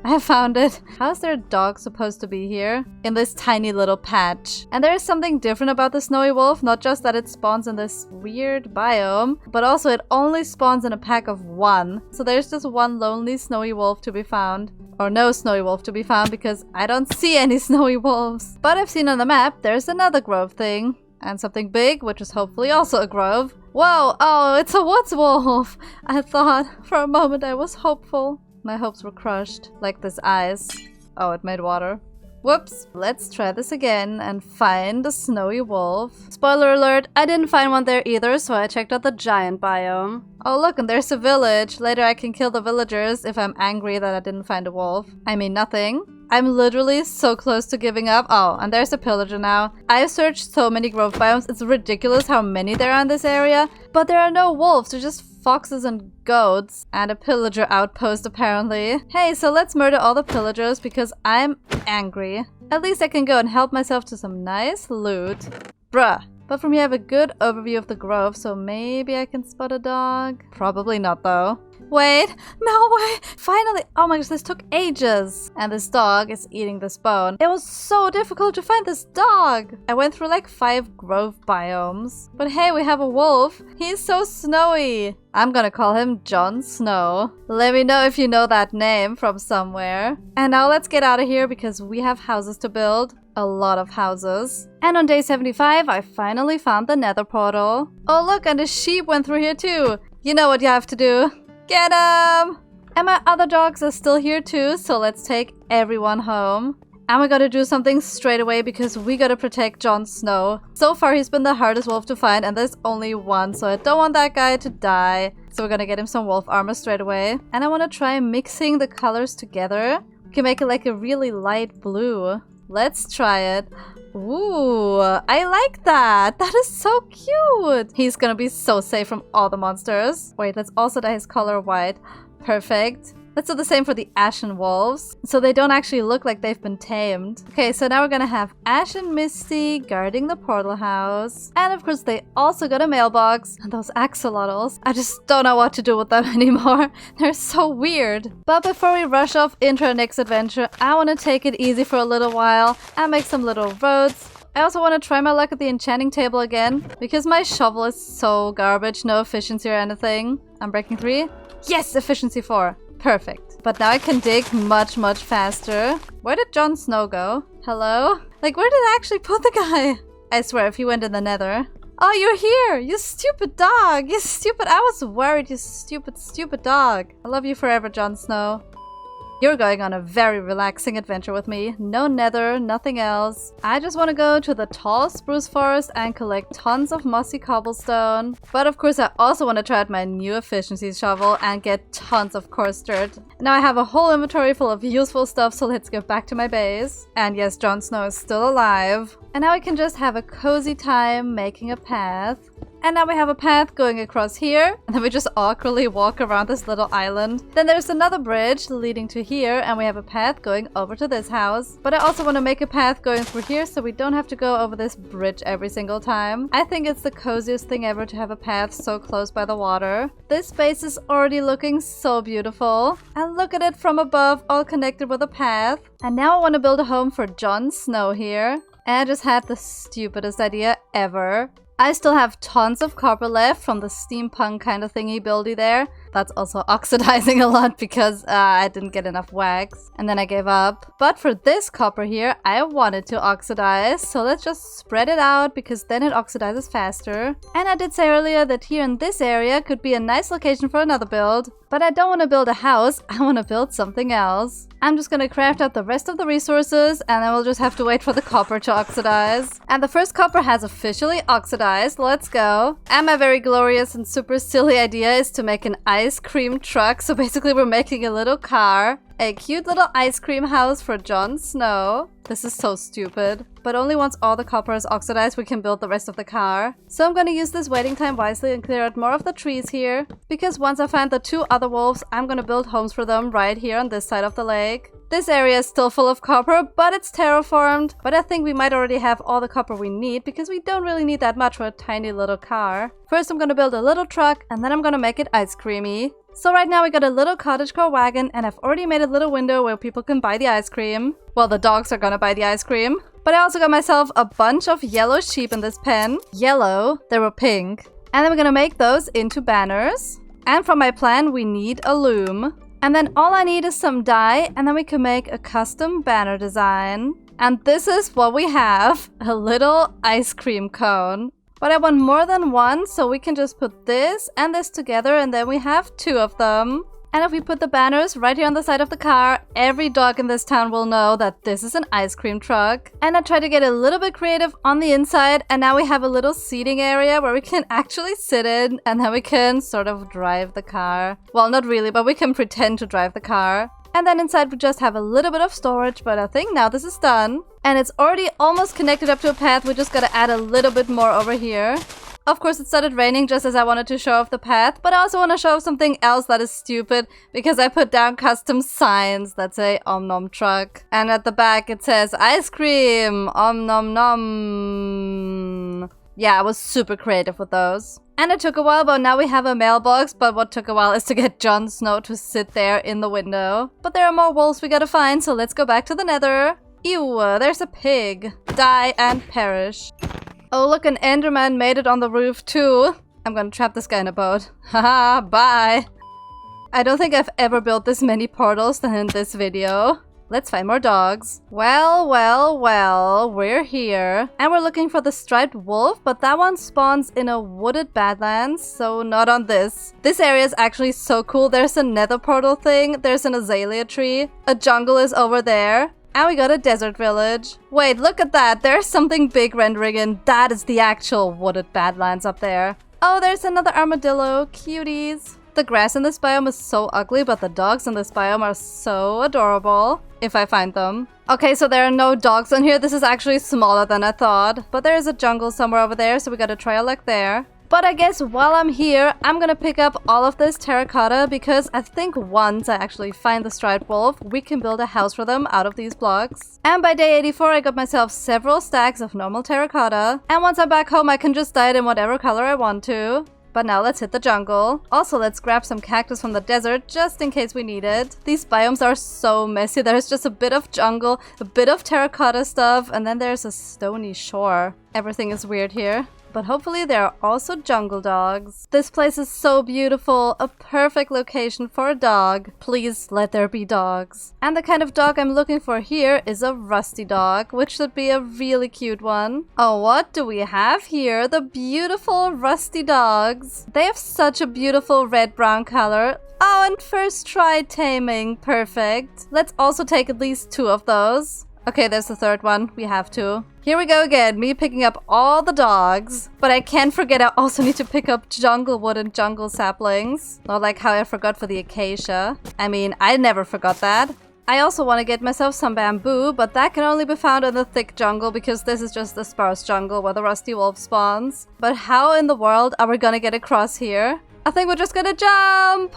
I found it. How is there a dog supposed to be here in this tiny little patch? And there is something different about the snowy wolf. Not just that it spawns in this weird biome, but also it only spawns in a pack of 1. So there's just one lonely snowy wolf to be found. Or no snowy wolf to be found because I don't see any snowy wolves. But I've seen on the map there's another grove thing. And something big, which is hopefully also a grove. Whoa, oh, it's a woods wolf. I thought for a moment I was hopeful. My hopes were crushed, like this ice. Oh, it made water. Whoops. Let's try this again and find a snowy wolf. Spoiler alert, I didn't find one there either, so I checked out the giant biome. Oh look, and there's a village. Later I can kill the villagers if I'm angry that I didn't find a wolf. I mean nothing. I'm literally so close to giving up. Oh, and there's a pillager now. I've searched so many grove biomes. It's ridiculous how many there are in this area. But there are no wolves, they're just foxes and goats. And a pillager outpost apparently. Hey, so let's murder all the pillagers because I'm angry. At least I can go and help myself to some nice loot. Bruh. But from here I have a good overview of the grove, so maybe I can spot a dog? Probably not though. Wait, no way! Finally! Oh my gosh, this took ages! And this dog is eating this bone. It was so difficult to find this dog! I went through like 5 grove biomes. But hey, we have a wolf! He's so snowy! I'm gonna call him Jon Snow. Let me know if you know that name from somewhere. And now let's get out of here because we have houses to build. A lot of houses. And on day 75, I finally found the nether portal. Oh look, and a sheep went through here too! You know what you have to do. Get him! And my other dogs are still here too, so let's take everyone home. And we gotta do something straight away because we gotta protect Jon Snow. So far he's been the hardest wolf to find and there's only one, so I don't want that guy to die. So we're gonna get him some wolf armor straight away. And I wanna try mixing the colors together. We can make it like a really light blue. Let's try it. Ooh, I like that. That is so cute. He's gonna be so safe from all the monsters. Wait, let's also dye his color white. Perfect. Let's do the same for the ashen wolves, so they don't actually look like they've been tamed. Okay, so now we're gonna have Ash and Misty guarding the portal house. And of course they also got a mailbox. And those axolotls, I just don't know what to do with them anymore. They're so weird. But before we rush off into our next adventure, I want to take it easy for a little while and make some little roads. I also want to try my luck at the enchanting table again, because my shovel is so garbage, no efficiency or anything. I'm breaking 3. Yes, efficiency 4. Perfect. But now I can dig much, much faster. Where did Jon Snow go? Hello? Like, where did I actually put the guy? I swear, if he went in the nether. Oh, you're here! You stupid dog! You stupid— I was worried, you stupid, stupid dog. I love you forever, Jon Snow. You're going on a very relaxing adventure with me. No nether, nothing else. I just want to go to the tall spruce forest and collect tons of mossy cobblestone. But of course I also want to try out my new efficiency shovel and get tons of coarse dirt. Now I have a whole inventory full of useful stuff, so let's get back to my base. And yes, Jon Snow is still alive. And now we can just have a cozy time making a path. And now we have a path going across here, and then we just awkwardly walk around this little island. Then there's another bridge leading to here, and we have a path going over to this house. But I also want to make a path going through here so we don't have to go over this bridge every single time. I think it's the coziest thing ever to have a path so close by the water. This space is already looking so beautiful. And look at it from above, all connected with a path. And now I want to build a home for Jon Snow here. And I just had the stupidest idea ever. I still have tons of copper left from the steampunk kind of thingy buildy there. That's also oxidizing a lot because I didn't get enough wax and then I gave up. But for this copper here, I wanted to oxidize. So let's just spread it out because then it oxidizes faster. And I did say earlier that here in this area could be a nice location for another build. But I don't want to build a house, I want to build something else. I'm just gonna craft out the rest of the resources and then we'll just have to wait for the copper to oxidize. And the first copper has officially oxidized, let's go. And my very glorious and super silly idea is to make an ice cream truck. So basically we're making a little car. A cute little ice cream house for Jon Snow. This is so stupid. But only once all the copper is oxidized we can build the rest of the car. So I'm gonna use this waiting time wisely and clear out more of the trees here. Because once I find the 2 other wolves, I'm gonna build homes for them right here on this side of the lake. This area is still full of copper, but it's terraformed. But I think we might already have all the copper we need because we don't really need that much for a tiny little car. First I'm gonna build a little truck and then I'm gonna make it ice creamy. So right now we got a little cottagecore wagon and I've already made a little window where people can buy the ice cream. Well, the dogs are gonna buy the ice cream. But I also got myself a bunch of yellow sheep in this pen. Yellow, they were pink. And then we're gonna make those into banners. And from my plan we need a loom. And then all I need is some dye and then we can make a custom banner design. And this is what we have, a little ice cream cone. But I want more than one, so we can just put this and this together and then we have 2 of them. And if we put the banners right here on the side of the car, every dog in this town will know that this is an ice cream truck. And I tried to get a little bit creative on the inside and now we have a little seating area where we can actually sit in and then we can sort of drive the car. Well, not really, but we can pretend to drive the car. And then inside we just have a little bit of storage, but I think now this is done. And it's already almost connected up to a path, we just gotta add a little bit more over here. Of course it started raining just as I wanted to show off the path, but I also want to show off something else that is stupid because I put down custom signs that say Om Nom Truck. And at the back it says ice cream, Om Nom Nom. Yeah, I was super creative with those. And it took a while, but now we have a mailbox, but what took a while is to get Jon Snow to sit there in the window. But there are more wolves we gotta find, so let's go back to the nether. Ew, there's a pig. Die and perish. Oh, look, an Enderman made it on the roof too. I'm gonna trap this guy in a boat. Haha, bye. I don't think I've ever built this many portals than in this video. Let's find more dogs. Well, we're here. And we're looking for the striped wolf, but that one spawns in a wooded badlands, so not on this. This area is actually so cool. There's a nether portal thing, there's an azalea tree, a jungle is over there, and we got a desert village. Wait, look at that. There's something big rendering in. That is the actual wooded badlands up there. Oh, there's another armadillo. Cuties. The grass in this biome is so ugly, but the dogs in this biome are so adorable. If I find them. Okay, so there are no dogs on here. This is actually smaller than I thought. But there is a jungle somewhere over there, so we gotta try our luck there. But I guess while I'm here, I'm gonna pick up all of this terracotta because I think once I actually find the striped wolf, we can build a house for them out of these blocks. And by day 84, I got myself several stacks of normal terracotta. And once I'm back home, I can just dye it in whatever color I want to. But now let's hit the jungle. Also, let's grab some cactus from the desert just in case we need it. These biomes are so messy. There's just a bit of jungle, a bit of terracotta stuff, and then there's a stony shore. Everything is weird here. But hopefully there are also jungle dogs. This place is so beautiful, a perfect location for a dog. Please let there be dogs. And the kind of dog I'm looking for here is a rusty dog, which should be a really cute one. Oh, what do we have here? The beautiful rusty dogs. They have such a beautiful red-brown color. Oh, and first try taming. Perfect. Let's also take at least 2 of those. Okay, there's the 3rd one. We have to. Here we go again, me picking up all the dogs. But I can't forget I also need to pick up jungle wood and jungle saplings. Not like how I forgot for the acacia. I mean, I never forgot that. I also want to get myself some bamboo, but that can only be found in the thick jungle because this is just the sparse jungle where the rusty wolf spawns. But how in the world are we gonna get across here? I think we're just gonna jump!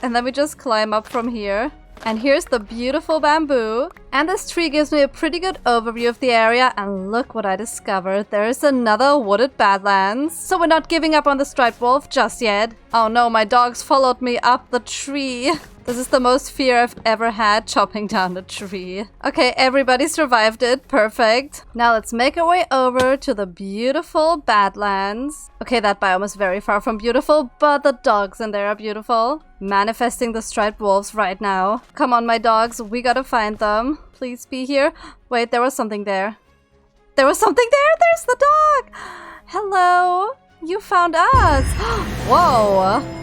And then we just climb up from here. And here's the beautiful bamboo. And this tree gives me a pretty good overview of the area. And look what I discovered. There is another wooded badlands. So we're not giving up on the striped wolf just yet. Oh no, my dogs followed me up the tree. This is the most fear I've ever had chopping down a tree. Okay, everybody survived it. Perfect. Now let's make our way over to the beautiful Badlands. Okay, that biome is very far from beautiful, but the dogs in there are beautiful. Manifesting the striped wolves right now. Come on, my dogs. We gotta find them. Please be here. Wait, there was something there. There was something there! There's the dog! Hello! You found us! Whoa!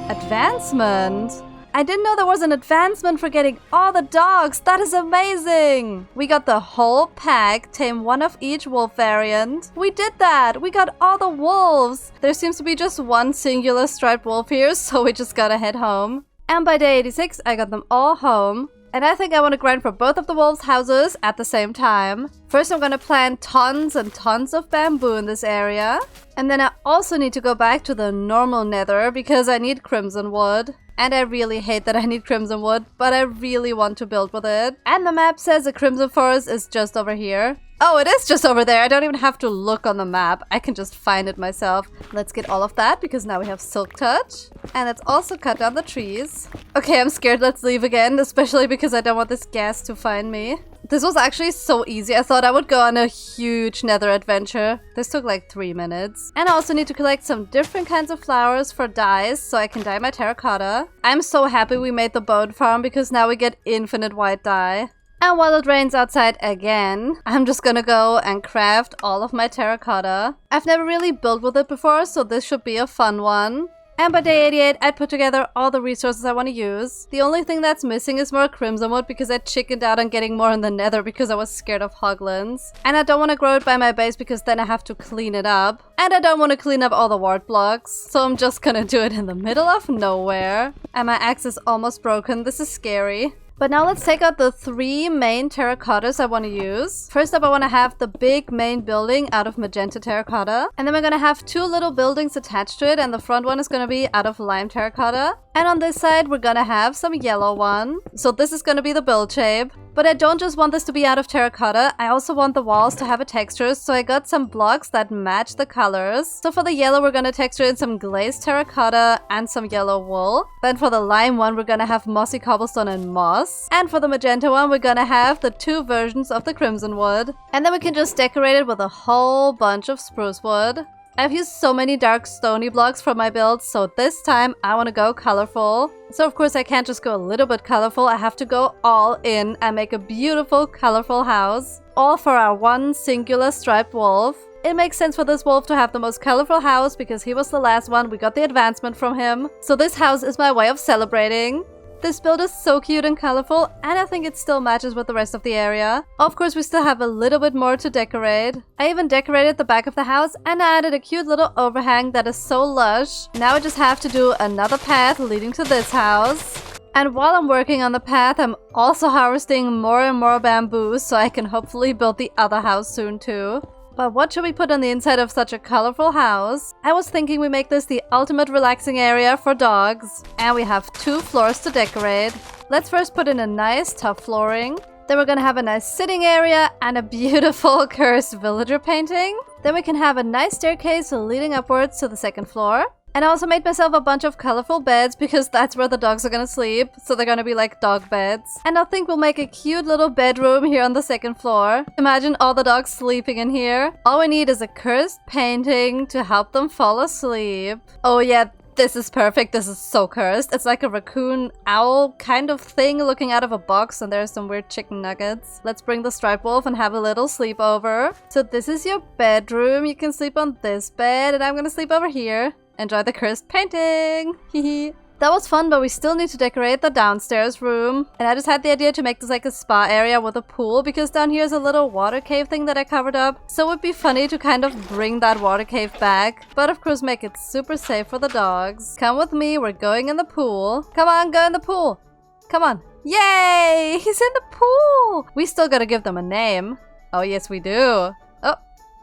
Advancement? I didn't know there was an advancement for getting all the dogs. That is amazing! We got the whole pack, tame one of each wolf variant. We did that! We got all the wolves! There seems to be just one singular striped wolf here, so we just gotta head home. And by day 86, I got them all home. And I think I want to grind for both of the wolves' houses at the same time. First, I'm gonna plant tons and tons of bamboo in this area. And then I also need to go back to the normal nether because I need crimson wood. And I really hate that I need crimson wood, but I really want to build with it. And the map says the crimson forest is just over here. Oh, it is just over there. I don't even have to look on the map. I can just find it myself. Let's get all of that because now we have silk touch. And let's also cut down the trees. Okay, I'm scared. Let's leave again, especially because I don't want this gas to find me. This was actually so easy. I thought I would go on a huge nether adventure. This took like 3 minutes. And I also need to collect some different kinds of flowers for dyes so I can dye my terracotta. I'm so happy we made the bone farm because now we get infinite white dye. And while it rains outside again, I'm just gonna go and craft all of my terracotta. I've never really built with it before, so this should be a fun one. And by day 88, I put together all the resources I want to use. The only thing that's missing is more crimson wood because I chickened out on getting more in the nether because I was scared of hoglins. And I don't want to grow it by my base because then I have to clean it up. And I don't want to clean up all the wart blocks. So I'm just gonna do it in the middle of nowhere. And my axe is almost broken. This is scary. But now let's take out the 3 main terracottas I want to use. First up, I want to have the big main building out of magenta terracotta. And then we're going to have 2 little buildings attached to it. And the front one is going to be out of lime terracotta. And on this side, we're going to have some yellow one. So this is going to be the build shape. But I don't just want this to be out of terracotta, I also want the walls to have a texture, so I got some blocks that match the colors. So for the yellow, we're gonna texture in some glazed terracotta and some yellow wool. Then for the lime one, we're gonna have mossy cobblestone and moss. And for the magenta one, we're gonna have the 2 versions of the crimson wood. And then we can just decorate it with a whole bunch of spruce wood. I've used so many dark stony blocks for my builds, so this time I want to go colorful. So of course I can't just go a little bit colorful, I have to go all in and make a beautiful colorful house. All for our one singular striped wolf. It makes sense for this wolf to have the most colorful house because he was the last one, we got the advancement from him. So this house is my way of celebrating. This build is so cute and colorful, and I think it still matches with the rest of the area. Of course, we still have a little bit more to decorate. I even decorated the back of the house, and I added a cute little overhang that is so lush. Now I just have to do another path leading to this house. And while I'm working on the path, I'm also harvesting more and more bamboo, so I can hopefully build the other house soon too. But what should we put on the inside of such a colorful house? I was thinking we make this the ultimate relaxing area for dogs. And we have 2 floors to decorate. Let's first put in a nice tough flooring. Then we're gonna have a nice sitting area and a beautiful cursed villager painting. Then we can have a nice staircase leading upwards to the 2nd floor. And I also made myself a bunch of colorful beds because that's where the dogs are gonna sleep. So they're gonna be like dog beds. And I think we'll make a cute little bedroom here on the 2nd floor. Imagine all the dogs sleeping in here. All we need is a cursed painting to help them fall asleep. Oh yeah, this is perfect. This is so cursed. It's like a raccoon owl kind of thing looking out of a box, and there's some weird chicken nuggets. Let's bring the striped wolf and have a little sleepover. So this is your bedroom. You can sleep on this bed, and I'm gonna sleep over here. Enjoy the cursed painting! Hehe. That was fun, but we still need to decorate the downstairs room. And I just had the idea to make this like a spa area with a pool, because down here is a little water cave thing that I covered up. So it would be funny to kind of bring that water cave back. But of course make it super safe for the dogs. Come with me, we're going in the pool. Come on, go in the pool! Come on. Yay! He's in the pool! We still gotta give them a name. Oh yes we do. Oh,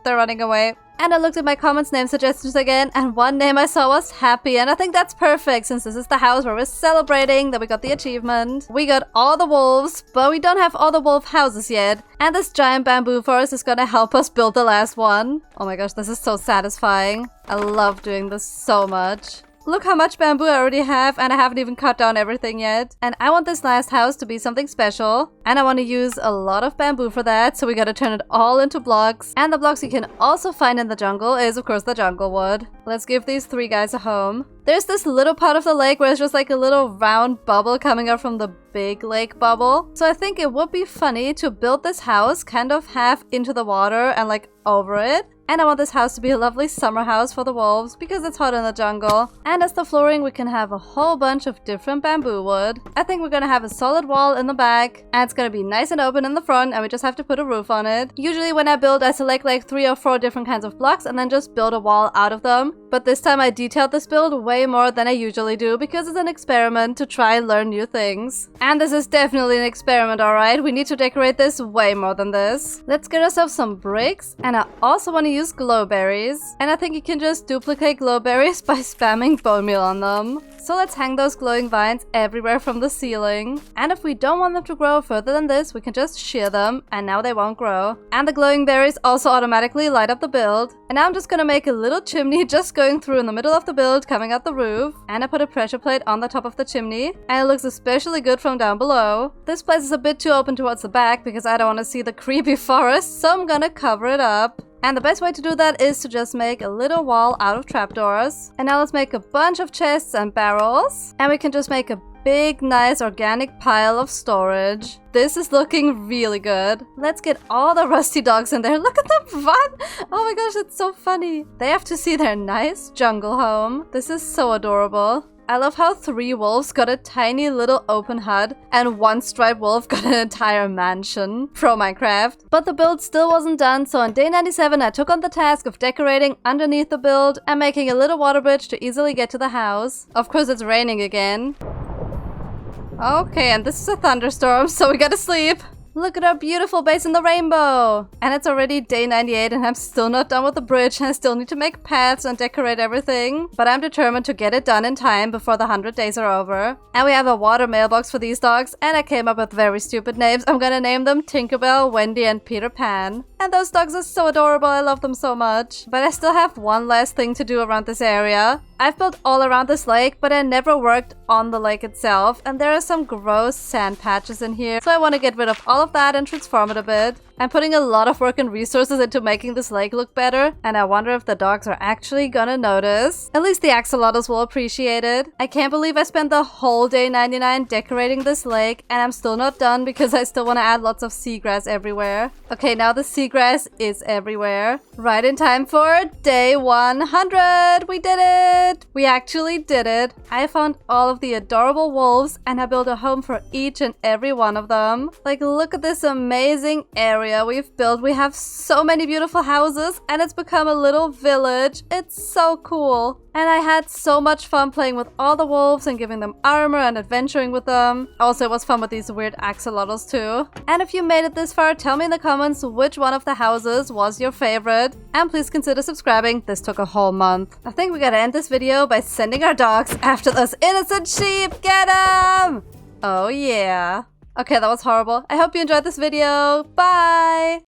they're running away. And I looked at my comments name suggestions again, and one name I saw was Happy, and I think that's perfect since this is the house where we're celebrating that we got the achievement. We got all the wolves, but we don't have all the wolf houses yet. And this giant bamboo forest is gonna help us build the last one. Oh my gosh, this is so satisfying. I love doing this so much. Look how much bamboo I already have, and I haven't even cut down everything yet. And I want this last house to be something special, and I want to use a lot of bamboo for that, so we gotta turn it all into blocks. And the blocks you can also find in the jungle is, of course, the jungle wood. Let's give these 3 guys a home. There's this little part of the lake where it's just like a little round bubble coming up from the big lake bubble. So I think it would be funny to build this house kind of half into the water and like over it. And I want this house to be a lovely summer house for the wolves because it's hot in the jungle. And as the flooring, we can have a whole bunch of different bamboo wood. I think we're gonna have a solid wall in the back, and it's gonna be nice and open in the front, and we just have to put a roof on it. Usually when I build, I select like 3 or 4 different kinds of blocks and then just build a wall out of them. But this time I detailed this build way more than I usually do because it's an experiment to try and learn new things. And this is definitely an experiment, alright? We need to decorate this way more than this. Let's get ourselves some bricks, and I also want to use glowberries. And I think you can just duplicate glowberries by spamming bone meal on them. So let's hang those glowing vines everywhere from the ceiling. And if we don't want them to grow further than this, we can just shear them, and now they won't grow. And the glowing berries also automatically light up the build. And now I'm just gonna make a little chimney just going through in the middle of the build, coming out the roof. And I put a pressure plate on the top of the chimney, and it looks especially good from down below. This place is a bit too open towards the back because I don't want to see the creepy forest, so I'm gonna cover it up. And the best way to do that is to just make a little wall out of trapdoors. And now let's make a bunch of chests and barrels. And we can just make a big, nice, organic pile of storage. This is looking really good. Let's get all the rusty dogs in there. Look at them run! Oh my gosh, it's so funny. They have to see their nice jungle home. This is so adorable. I love how 3 wolves got a tiny little open hut and 1 striped wolf got an entire mansion. Pro Minecraft. But the build still wasn't done, so on day 97 I took on the task of decorating underneath the build and making a little water bridge to easily get to the house. Of course it's raining again. Okay, and this is a thunderstorm, so we gotta sleep. Look at our beautiful base in the rainbow! And it's already day 98 and I'm still not done with the bridge and I still need to make paths and decorate everything. But I'm determined to get it done in time before the 100 days are over. And we have a water mailbox for these dogs, and I came up with very stupid names. I'm gonna name them Tinkerbell, Wendy, and Peter Pan. And those dogs are so adorable, I love them so much. But I still have one last thing to do around this area. I've built all around this lake, but I never worked on the lake itself, and there are some gross sand patches in here, so I want to get rid of all of that and transform it a bit. I'm putting a lot of work and resources into making this lake look better, and I wonder if the dogs are actually gonna notice. At least the axolotls will appreciate it. I can't believe I spent the whole day 99 decorating this lake, and I'm still not done because I still want to add lots of seagrass everywhere. Okay, now the seagrass is everywhere. Right in time for day 100! We did it! We actually did it. I found all of the adorable wolves, and I built a home for each and every one of them. Like, look at this amazing area we've built. We have so many beautiful houses, and it's become a little village. It's so cool. And I had so much fun playing with all the wolves and giving them armor and adventuring with them. Also, it was fun with these weird axolotls too. And if you made it this far, tell me in the comments which one of the houses was your favorite. And please consider subscribing. This took a whole month. I think we gotta end this video by sending our dogs after those innocent sheep. Get them! Oh yeah. Okay, that was horrible. I hope you enjoyed this video. Bye!